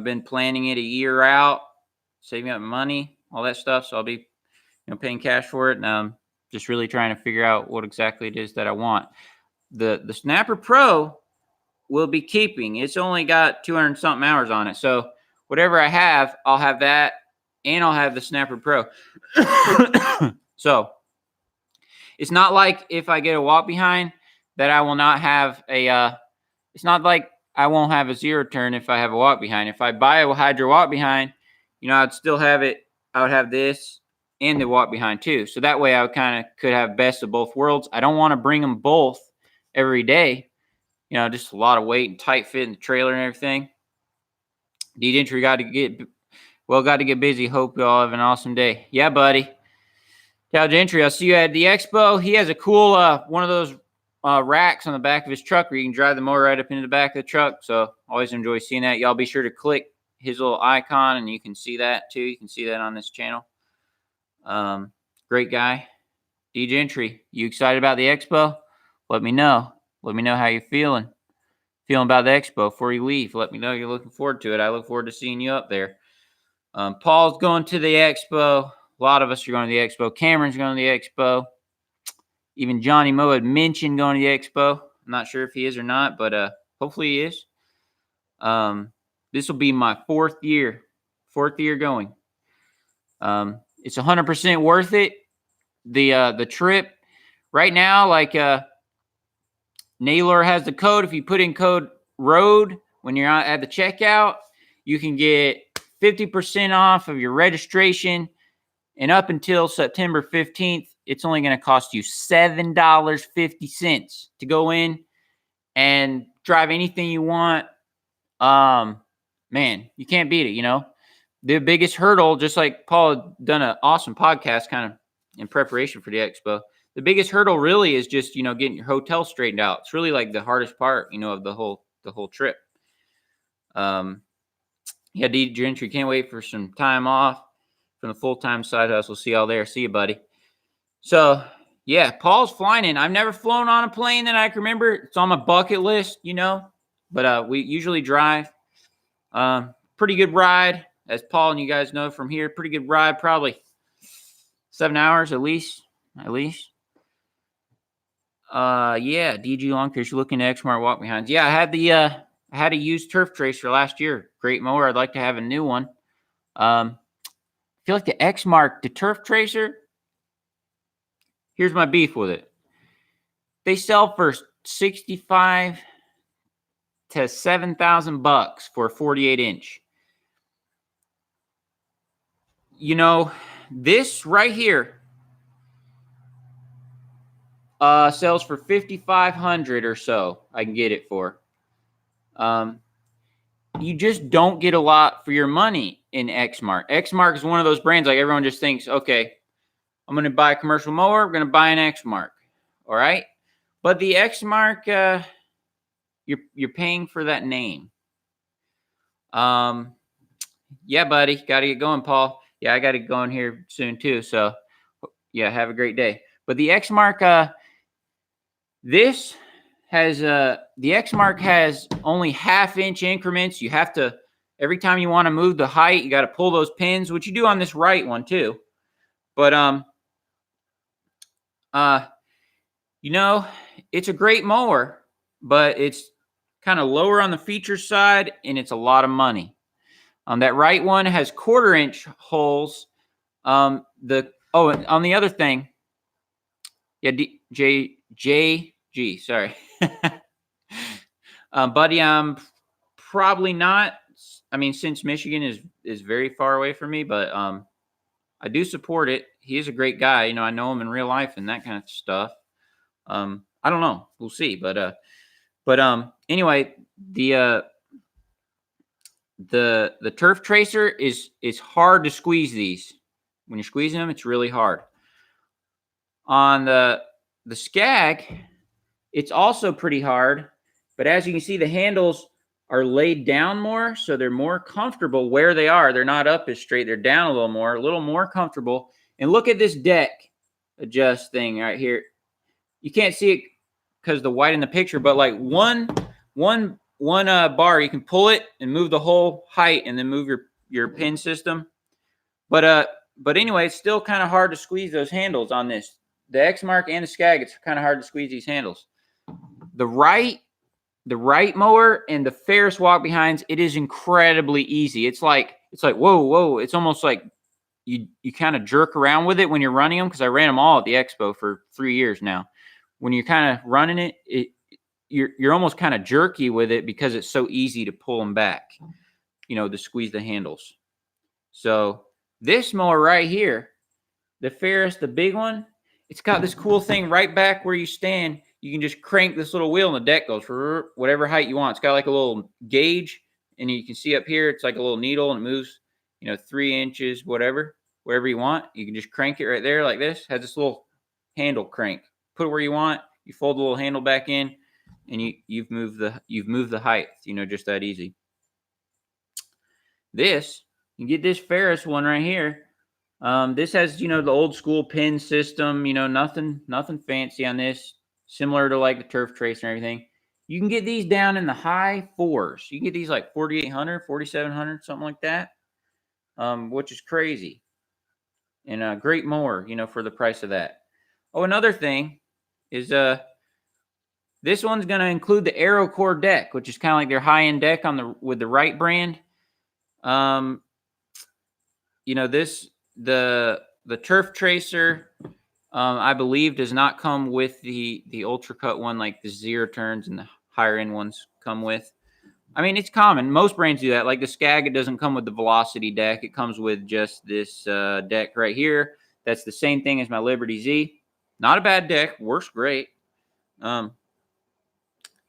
been planning it a year out, saving up money, all that stuff. So I'll be, paying cash for it. And I'm just really trying to figure out what exactly it is that I want. The Snapper Pro will be keeping. It's only got 200 something hours on it. So whatever I have, I'll have that and I'll have the Snapper Pro. So it's not like if I get a walk behind that I will not have it's not like I won't have a zero turn if I have a walk behind. If I buy a hydro walk behind, I'd still have it. I would have this and the walk behind too. So that way I could have best of both worlds. I don't want to bring them both every day. Just a lot of weight and tight fit in the trailer and everything. D-Gentry got to get busy. Hope y'all have an awesome day. Yeah, buddy. Cal Gentry, I'll see you at the expo. He has a cool one of those racks on the back of his truck where you can drive the mower right up into the back of the truck. So always enjoy seeing that. Y'all be sure to click his little icon and you can see that too. You can see that on this channel. Great guy. D-Gentry, you excited about the expo? Let me know. Let me know how you're feeling about the expo before you leave. Let me know you're looking forward to it. I look forward to seeing you up there. Paul's going to the expo. A lot of us are going to the expo. Cameron's going to the expo. Even Johnny Moe had mentioned going to the expo. I'm not sure if he is or not, but hopefully he is. This will be my fourth year going. It's 100% worth it. The trip right now, like Naylor has the code. If you put in code ROAD when you're out at the checkout, you can get 50% off of your registration. And up until September 15th, it's only going to cost you $7.50 to go in and drive anything you want. Man, you can't beat it, you know. The biggest hurdle, just like Paul had done an awesome podcast kind of in preparation for the expo, the biggest hurdle really is just, you know, getting your hotel straightened out. It's really like the hardest part, you know, of the whole trip. Yeah, D Gentry, can't wait for some time off from the full-time side hustle. See y'all there. See you, buddy. So, yeah, Paul's flying in. I've never flown on a plane that I can remember. It's on my bucket list, you know, but we usually drive. Pretty good ride, as Paul and you guys know from here. Pretty good ride, probably 7 hours at least. Yeah, DG Longfish looking at Exmart walk behinds. Yeah, I had a used turf tracer last year. Great mower. I'd like to have a new one. I feel like the Exmark, the turf tracer. Here's my beef with it. They sell for $65,000 to $7,000 for a 48-inch. You know, this right here sells for $5,500 or so. I can get it for. You just don't get a lot for your money in Exmark. Exmark is one of those brands like everyone just thinks, okay, I'm going to buy a commercial mower. I'm going to buy an Exmark. All right. But the Exmark, you're paying for that name. Yeah, buddy. Got to get going, Paul. Yeah, I got to get going here soon too. So yeah, have a great day. But the Exmark, this has the Exmark has only 1/2-inch increments. You have to, every time you want to move the height, you got to pull those pins, which you do on this right one too. But you know, it's a great mower, but it's kind of lower on the feature side, and it's a lot of money. That right one has 1/4-inch holes. And on the other thing, yeah, JG, sorry. Buddy, I'm probably not. I mean, since Michigan is very far away from me, but I do support it. He is a great guy. You know, I know him in real life and that kind of stuff. I don't know. We'll see. But anyway, the turf tracer is hard to squeeze these. When you're squeezing them, it's really hard. On the Skag, it's also pretty hard, but as you can see, the handles are laid down more, so they're more comfortable where they are. They're not up as straight. They're down a little more comfortable. And look at this deck adjust thing right here. You can't see it because the white in the picture, but like one bar, you can pull it and move the whole height and then move your pin system. But anyway, it's still kind of hard to squeeze those handles on this. The Exmark and the Skag, it's kind of hard to squeeze these handles. The right mower and the Ferris walk behinds, it is incredibly easy. It's like whoa. It's almost like you kind of jerk around with it when you're running them, because I ran them all at the expo for 3 years now. When you're kind of running it, you're almost kind of jerky with it because it's so easy to pull them back, you know, to squeeze the handles. So this mower right here, the Ferris, the big one, it's got this cool thing right back where you stand. You can just crank this little wheel and the deck goes for whatever height you want. It's got like a little gauge, and you can see up here, it's like a little needle, and it moves, you know, 3 inches, whatever, wherever you want. You can just crank it right there like this. Has this little handle crank. Put it where you want. You fold the little handle back in, and you've moved the height. You know, just that easy. This, you get this Ferris one right here. This has, you know, the old school pin system, you know, nothing fancy on this, similar to like the turf trace and everything. You can get these down in the high 4s. You can get these like 4,800, 4,700, something like that, which is crazy. And a great mower, you know, for the price of that. Oh, another thing is This one's going to include the AeroCore deck, which is kind of like their high-end deck with the Wright brand. You know, the Turf Tracer, I believe, does not come with the Ultra Cut one like the 0 turns and the higher end ones come with. I mean, it's common. Most brands do that. Like the Skag, it doesn't come with the Velocity deck. It comes with just this deck right here. That's the same thing as my Liberty Z. Not a bad deck. Works great. Same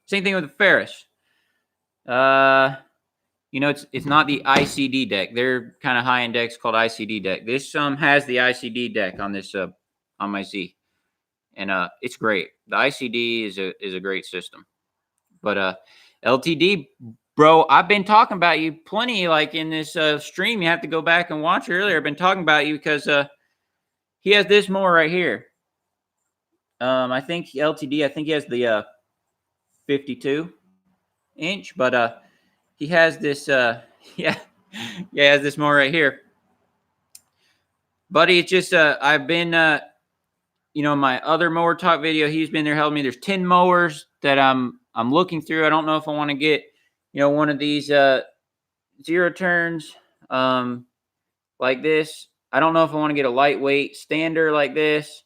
thing with the Ferris. You know, it's not the ICD deck. They're kind of high-end decks called ICD deck. This has the ICD deck on this on my Z, and it's great. The ICD is a great system. But LTD, bro, I've been talking about you plenty. Like in this stream, you have to go back and watch earlier. I've been talking about you because he has this mower right here. I think LTD. I think he has the 52 inch, but he has this. Yeah, he has this mower right here, buddy. It's just I've been you know, my other mower talk video, he's been there helping me. There's 10 mowers that I'm looking through. I don't know if I want to get, you know, one of these 0 turns like this. I don't know if I want to get a lightweight stander like this.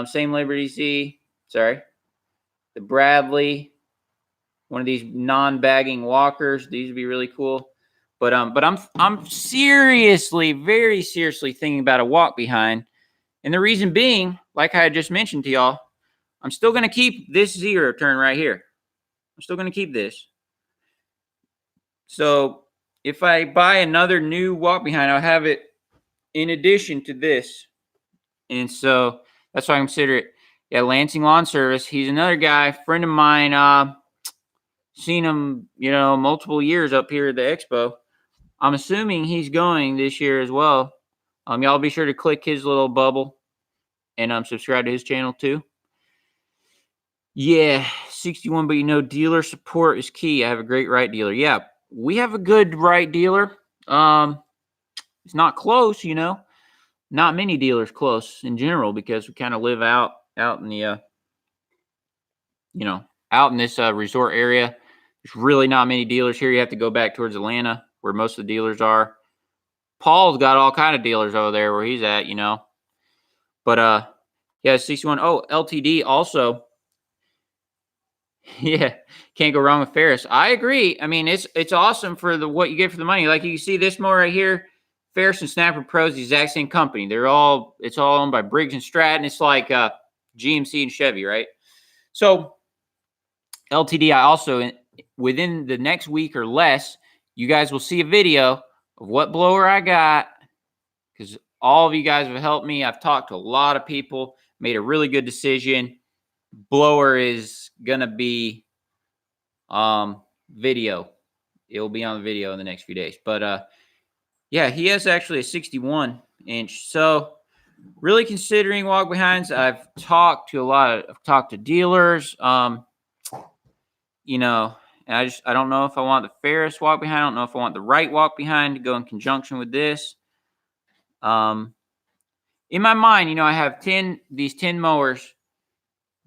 Same Liberty Z. Sorry. The Bradley. One of these non-bagging walkers. These would be really cool. But I'm seriously, very seriously thinking about a walk behind. And the reason being, like I had just mentioned to y'all, I'm still going to keep this 0 turn right here. I'm still going to keep this. So if I buy another new walk behind, I'll have it in addition to this. And so that's why I consider it. Yeah, Lansing Lawn Service. He's another guy, friend of mine. Seen him, you know, multiple years up here at the expo. I'm assuming he's going this year as well. Y'all be sure to click his little bubble and subscribe to his channel too. Yeah, 61, but you know, dealer support is key. I have a great Wright dealer. Yeah, we have a good Wright dealer. It's not close, you know. Not many dealers close in general because we kind of live out in the you know, out in this resort area. There's really not many dealers here. You have to go back towards Atlanta where most of the dealers are. Paul's got all kind of dealers over there where he's at, you know. But yeah, 61. Oh, LTD also. Yeah, can't go wrong with Ferris. I agree. I mean, it's awesome for the what you get for the money. Like you can see this mower right here, Ferris and Snapper Pros, the exact same company. It's all owned by Briggs and Stratton. It's like GMC and Chevy, right? So LTD, I also within the next week or less, you guys will see a video of what blower I got because all of you guys have helped me. I've talked to a lot of people, made a really good decision. Blower is gonna be video. It'll be on the video in the next few days. But yeah, he has actually a 61 inch. So really considering walk behinds. I've talked to dealers. You know, and I don't know if I want the Ferris walk behind. I don't know if I want the Wright walk behind to go in conjunction with this. In my mind, you know, I have these 10 mowers.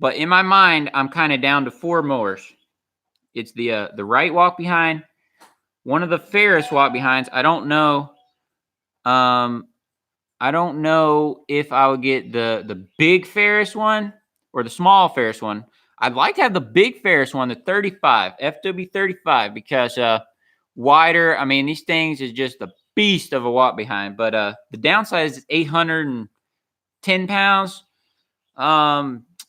But in my mind, I'm kind of down to 4 mowers. It's the Wright walk behind, one of the Ferris walk behinds. I don't know. I don't know if I would get the big Ferris one or the small Ferris one. I'd like to have the big Ferris one, the 35 FW 35, because wider. I mean, these things is just a beast of a walk behind. But the downside is it's 810 pounds.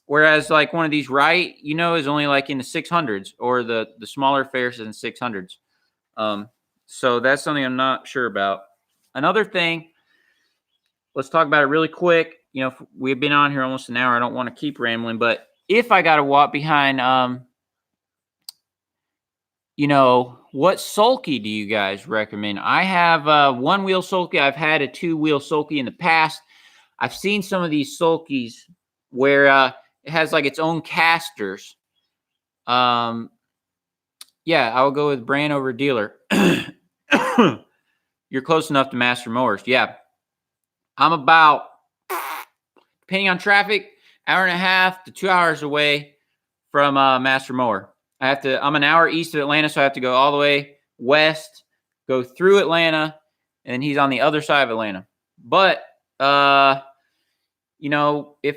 Whereas like one of these Wright, you know, is only like in the 600s, or the smaller Ferris is in 600s. So that's something I'm not sure about. Another thing, let's talk about it really quick. You know, we've been on here almost an hour. I don't want to keep rambling, but if I got to walk behind, you know, what sulky do you guys recommend? I have one wheel sulky. I've had a 2-wheel sulky in the past. I've seen some of these sulkies where it has like its own casters. Yeah, I will go with brand over dealer. You're close enough to Master Mowers. Yeah. I'm about, depending on traffic, 1.5 to 2 hours away from Master Mower. I'm an hour east of Atlanta, so I have to go all the way west, go through Atlanta, and he's on the other side of Atlanta. But if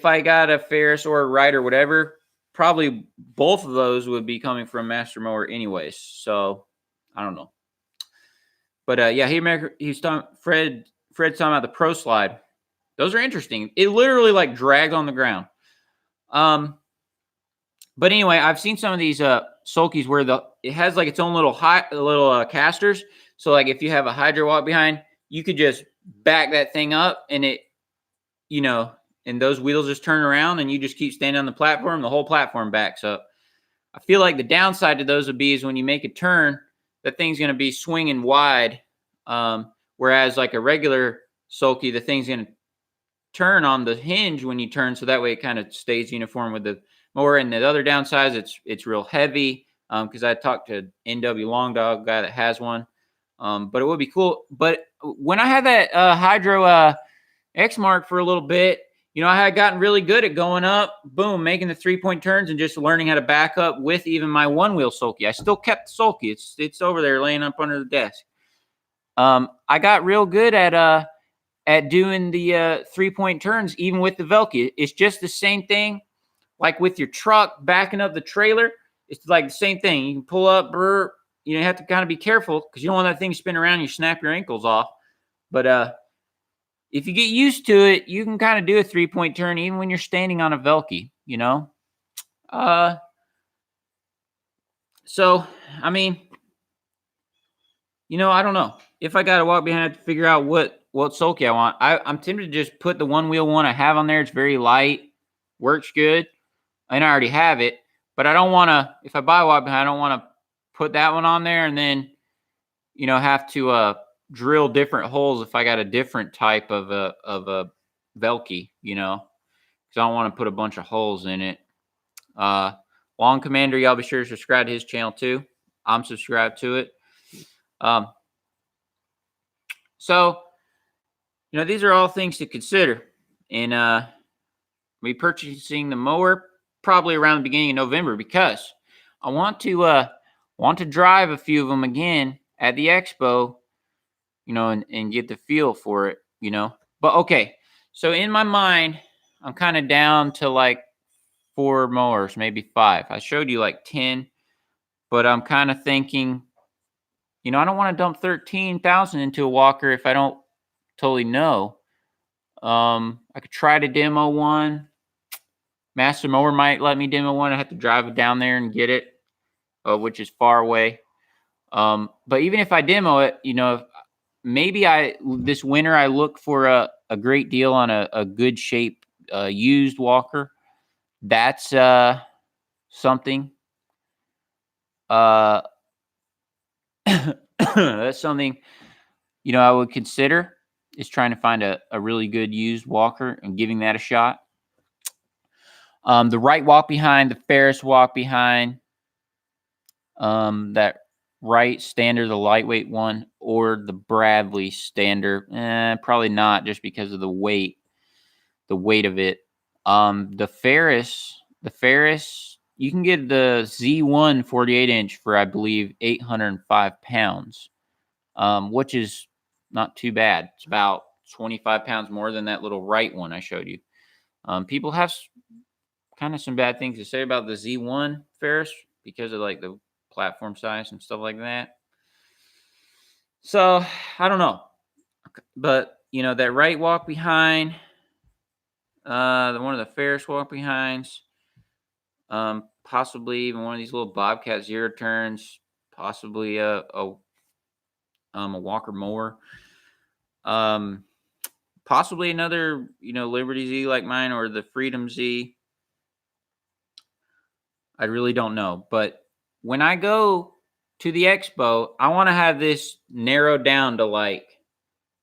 I got a Ferris or a Wright or whatever, probably both of those would be coming from Master Mower anyways. So I don't know. But yeah, he's talking. Fred's talking about the Pro Slide. Those are interesting. It literally like drags on the ground. But anyway, I've seen some of these sulkies where it has like its own little casters. So like if you have a hydro walk behind, you could just back that thing up, and and those wheels just turn around, and you just keep standing on the platform. The whole platform backs up. I feel like the downside to those would be is when you make a turn, that thing's going to be swinging wide. Whereas like a regular sulky, the thing's going to turn on the hinge when you turn, so that way it kind of stays uniform with the mower. And the other downsides, it's real heavy. Because I talked to NW Long Dog, guy that has one. But it would be cool. But when I had that Hydro X Mark for a little bit, I had gotten really good at going up, boom, making the 3-point turns and just learning how to back up with even my one-wheel sulky. I still kept the sulky. It's over there laying up under the desk. I got real good at doing the 3-point turns even with the Velky. It's just the same thing like with your truck backing up the trailer. It's like the same thing. You can pull up, you have to kind of be careful because you don't want that thing to spin around and you snap your ankles off. But if you get used to it, you can kind of do a 3-point turn even when you're standing on a Velky, So, I mean, I don't know. If I got to walk behind, I have to figure out what sulky I want. I'm tempted to just put the one-wheel one I have on there. It's very light, works good, and I already have it. But I don't want to, if I buy a walk behind, I don't want to put that one on there and then, have to drill different holes if I got a different type of a Velky, because I don't want to put a bunch of holes in it. Long Commander, y'all be sure to subscribe to his channel too. I'm subscribed to it. So, these are all things to consider. And me purchasing the mower probably around the beginning of November because I want to drive a few of them again at the expo, and get the feel for it, But okay, so in my mind, I'm kind of down to like 4 mowers, maybe 5. I showed you like 10, but I'm kind of thinking, I don't want to dump 13,000 into a walker if I don't totally know. I could try to demo one. Master Mower might let me demo one. I have to drive down there and get it, which is far away. But even if I demo it, maybe this winter I look for a great deal on a good shape used walker. That's something. That's something I would consider, is trying to find a really good used walker and giving that a shot. The Wright walk behind, the Ferris walk behind, that Wright standard, the lightweight one, or the Bradley standard. Probably not, just because of the weight of it. The Ferris, you can get the Z1 48-inch for, I believe, 805 pounds, which is not too bad. It's about 25 pounds more than that little Wright one I showed you. People have kind of some bad things to say about the Z1 Ferris because of like the platform size and stuff like that. So I don't know, but that Wright walk behind, one of the Ferris walk behinds, possibly even one of these little Bobcat zero turns, possibly a Walker mower, possibly another Liberty Z like mine, or the Freedom Z. I really don't know, but when I go to the expo, I want to have this narrowed down to like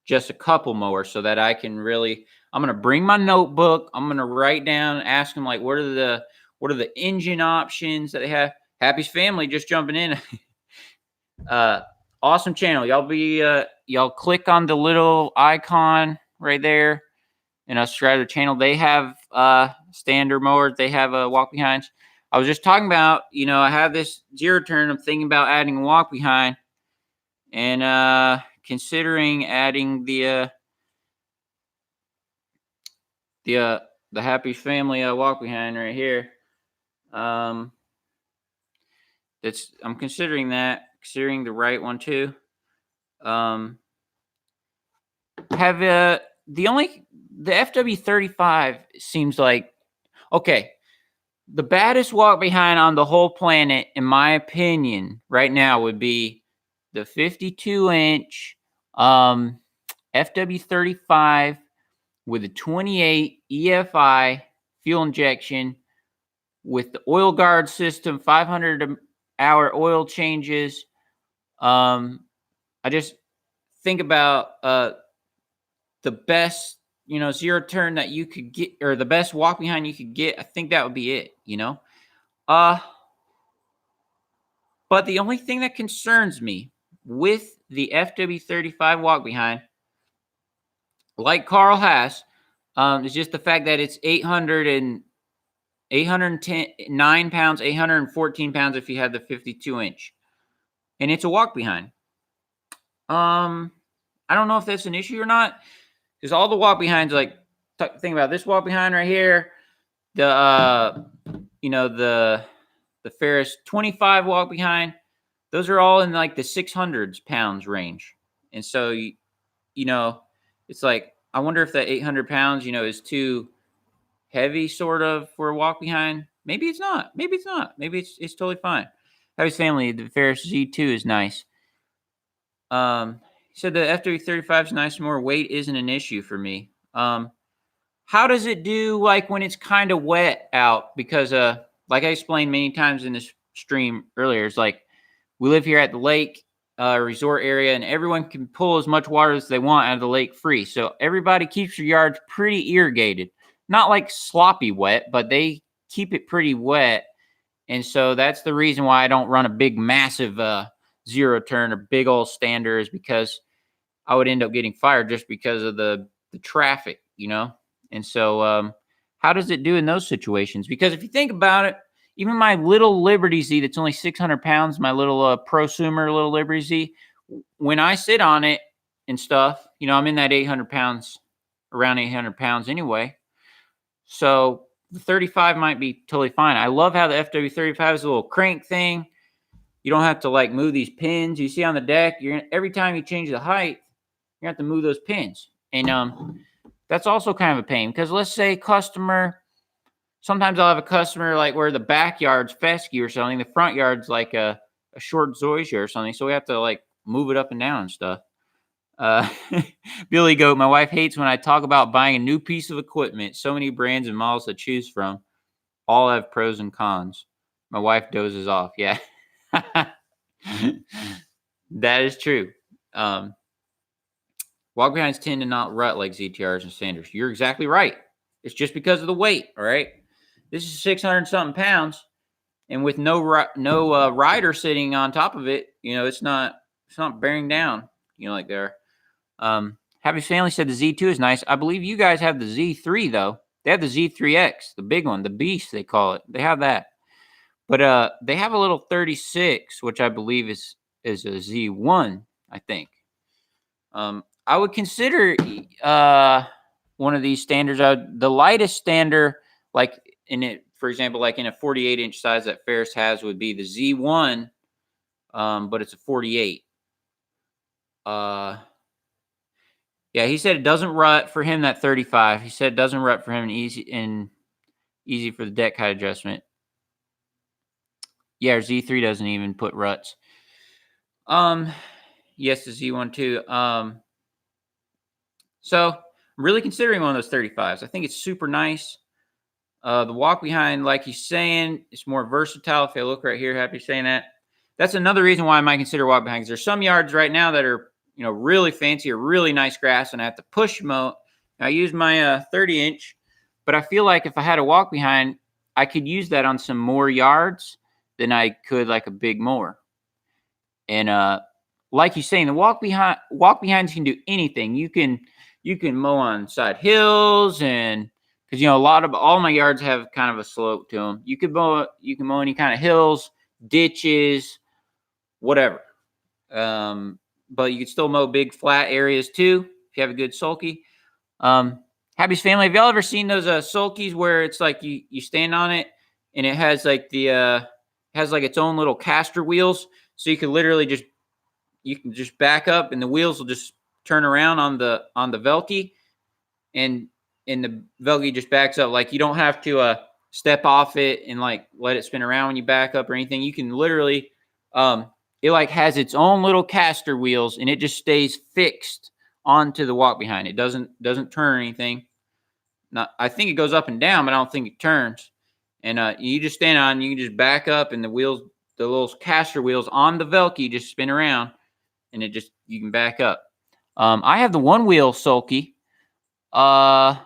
just a couple mowers so that I can really, I'm going to bring my notebook. I'm going to write down, ask them like, what are the engine options that they have? Happy's family just jumping in. Awesome channel. Y'all click on the little icon right there and subscribe to the channel. They have standard mowers. They have walk behinds. I was just talking about, I have this zero turn. I'm thinking about adding a walk behind, and considering adding the the Happy Family walk behind right here. I'm considering the right one too. Have the FW35 seems like okay. The baddest walk behind on the whole planet, in my opinion, right now would be the 52-inch FW35 with a 28 EFI fuel injection with the oil guard system, 500-hour oil changes. I just think about the best, zero turn that you could get, or the best walk behind you could get. I think that would be it, But the only thing that concerns me with the FW35 walk behind, like Carl has, is just the fact that it's 809 pounds, 814 pounds if you had the 52-inch. And it's a walk behind. I don't know if that's an issue or not, because all the walk behinds, like, think about this walk behind right here, the Ferris 25 walk behind, those are all in like the 600s pounds range. And so, it's like, I wonder if that 800 pounds, is too heavy sort of for a walk behind. Maybe it's not. Maybe it's not. Maybe it's totally fine. Happy's Family, the Ferris Z2 is nice. He said the F335 is nice. More weight isn't an issue for me. How does it do like when it's kind of wet out? Because like I explained many times in this stream earlier, it's like we live here at the lake resort area, and everyone can pull as much water as they want out of the lake free. So everybody keeps your yards pretty irrigated. Not like sloppy wet, but they keep it pretty wet. And so that's the reason why I don't run a big, massive zero turn or big old stander, is because I would end up getting fired just because of the traffic, And so how does it do in those situations? Because if you think about it, even my little Liberty Z that's only 600 pounds, my little prosumer little Liberty Z, when I sit on it and stuff, I'm in that 800 pounds, around 800 pounds anyway. So the 35 might be totally fine. I love how the FW35 is a little crank thing. You don't have to like move these pins. You see on the deck, every time you change the height, you have to move those pins. And that's also kind of a pain, because let's say sometimes I'll have a customer like where the backyard's fescue or something, the front yard's like a short zoysia or something, so we have to like move it up and down and stuff. Billy Goat, my wife hates when I talk about buying a new piece of equipment. So many brands and models to choose from. All have pros and cons. My wife dozes off. Yeah. That is true. Walk behinds tend to not rut like ZTRs and Sanders. You're exactly right. It's just because of the weight. All right. This is 600 something pounds, and with no rider sitting on top of it, it's not bearing down, like there. Happy Family said the Z2 is nice. I believe you guys have the Z3 though. They have the Z3X, the big one, the beast they call it. They have that, but they have a little 36, which I believe is a Z1. I think. I would consider one of these standards. The lightest stander, like for example, like in a 48-inch size that Ferris has, would be the Z1, but it's a 48. Yeah, he said it doesn't rut for him, that 35. He said it doesn't rut for him, and easy for the deck height adjustment. Yeah, Z3 doesn't even put ruts. Yes, the Z1 too. So I'm really considering one of those 35s. I think it's super nice. The walk behind, like he's saying, it's more versatile. If I look right here, Happy saying that. That's another reason why I might consider walk behind. There's some yards right now that are, really fancy or really nice grass, and I have to push mow. I use my 30-inch, but I feel like if I had a walk behind, I could use that on some more yards than I could like a big mower. And like you're saying, the walk behinds can do anything. You can mow on side hills and because all my yards have kind of a slope to them. You can mow any kind of hills, ditches, whatever. But you can still mow big flat areas too if you have a good sulky. Happy's Family, have y'all ever seen those sulkies where it's like you stand on it and it has like has like its own little caster wheels, so you can literally you can just back up and the wheels will just turn around on the Velky, and the Velky just backs up. Like, you don't have to step off it and like let it spin around when you back up or anything. You can literally it like has its own little caster wheels, and it just stays fixed onto the walk behind. It doesn't turn or anything. I think it goes up and down, but I don't think it turns. And you just stand on, you can just back up, and the little caster wheels on the Velky just spin around, and you can back up. I have the one wheel sulky. Yeah,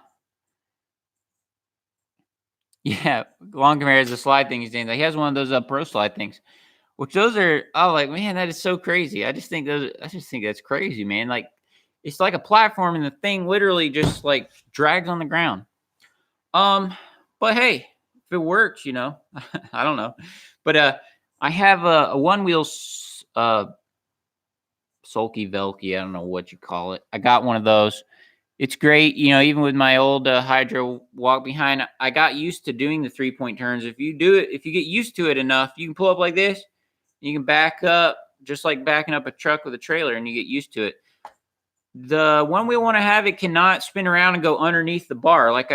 Long Camaro has a slide thing. He has one of those pro slide things, which those are. Oh, like, man, that is so crazy. I just think that's crazy, man. Like, it's like a platform, and the thing literally just like drags on the ground. But hey, if it works, I don't know. But I have a one wheel sulky Velky. I don't know what you call it. I got one of those. It's great, even with my old hydro walk behind, I got used to doing the 3-point turns. If you get used to it enough, you can pull up like this. You can back up just like backing up a truck with a trailer, and you get used to it. The one wheel one I have, it cannot spin around and go underneath the bar. Like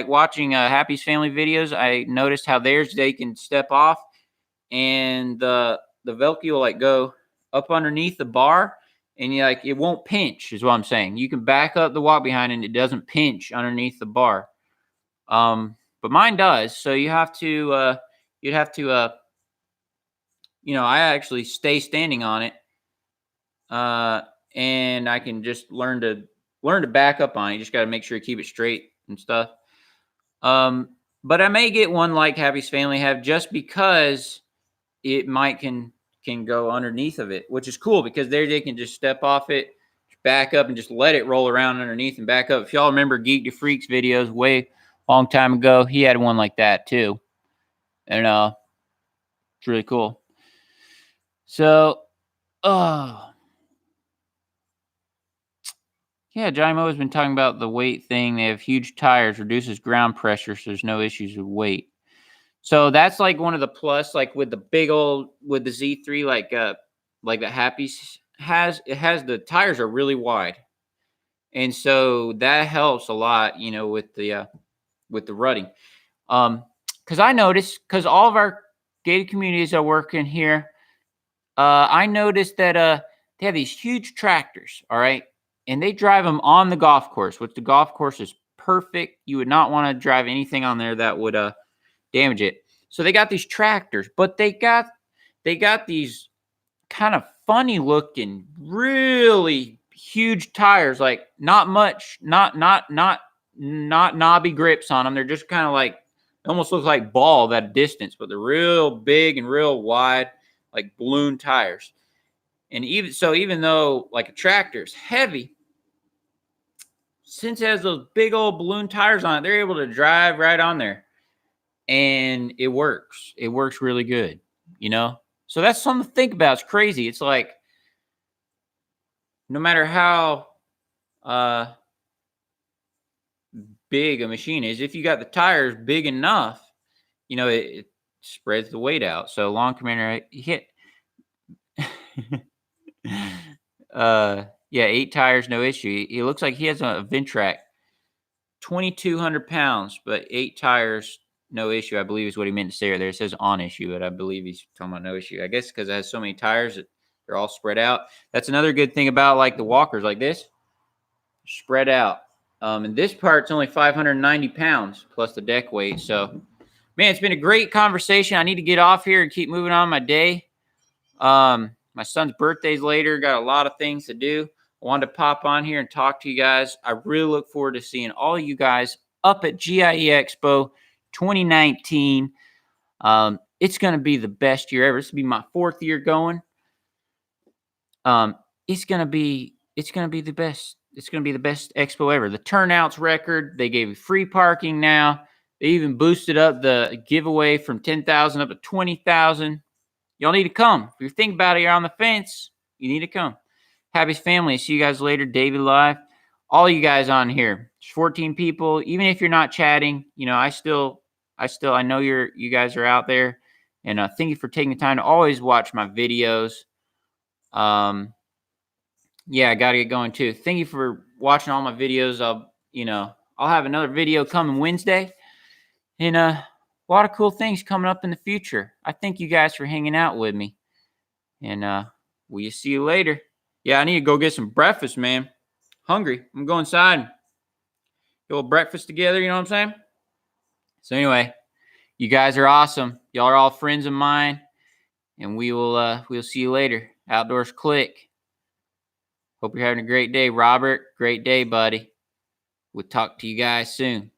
watching Happy's Family videos, I noticed how they can step off, and the Velky will like go up underneath the bar. And it won't pinch, is what I'm saying. You can back up the walk behind, and it doesn't pinch underneath the bar. But mine does. So you'd have to, I actually stay standing on it, and I can just learn to back up on it. You just got to make sure you keep it straight and stuff. But I may get one like Happy's Family have, just because it might can go underneath of it, which is cool, because they can just step off it, back up, and just let it roll around underneath and back up. If y'all remember Geek to Freaks videos way long time ago, he had one like that too. And it's really cool. So yeah, Johnny Mo has been talking about the weight thing. They have huge tires, reduces ground pressure, so there's no issues with weight. So that's like one of the plus, like with the Z3, like the Happy's has. It has, the tires are really wide, and so that helps a lot, with the rutting. Because I noticed, because all of our gated communities are working here, I noticed that they have these huge tractors, all right, and they drive them on the golf course, which the golf course is perfect. You would not want to drive anything on there that would damage it. So they got these tractors, but they got these kind of funny looking, really huge tires, like not knobby grips on them. They're just kind of like, almost look like ball at a distance, but they're real big and real wide, like balloon tires. And even though like a tractor is heavy, since it has those big old balloon tires on it, they're able to drive right on there. And it works. It works really good, So that's something to think about. It's crazy. It's like, no matter how big a machine is, if you got the tires big enough, it spreads the weight out. So Long Commander hit. Yeah, 8 tires, no issue. It looks like he has a Ventrac, 2,200 pounds, but 8 tires, no issue, I believe is what he meant to say there. It says on issue, but I believe he's talking about no issue. I guess because it has so many tires that they're all spread out. That's another good thing about like the walkers like this, spread out. And this part's only 590 pounds plus the deck weight. So, man, it's been a great conversation. I need to get off here and keep moving on my day. My son's birthday's later. Got a lot of things to do. I wanted to pop on here and talk to you guys. I really look forward to seeing all of you guys up at GIE Expo 2019. It's going to be the best year ever. This will be my 4th year going. It's going to be the best it's going to be the best expo ever. The turnout's record. They gave you free parking now. They even boosted up the giveaway from 10,000 up to 20,000. Y'all need to come. If you're thinking about it, you're on the fence, you need to come. Happy's family. See you guys later. David Live. All you guys on here. There's 14 people. Even if you're not chatting, you know, I know you guys are out there. And thank you for taking the time to always watch my videos. Yeah, I got to get going too. Thank you for watching all my videos. I'll have another video coming Wednesday, and a lot of cool things coming up in the future. I thank you guys for hanging out with me, and we'll see you later. Yeah, I need to go get some breakfast, man. Hungry. I'm going inside and get a little breakfast together. You know what I'm saying? So anyway, you guys are awesome. Y'all are all friends of mine, and we'll see you later. Outdoors Click. Hope you're having a great day, Robert. Great day, buddy. We'll talk to you guys soon.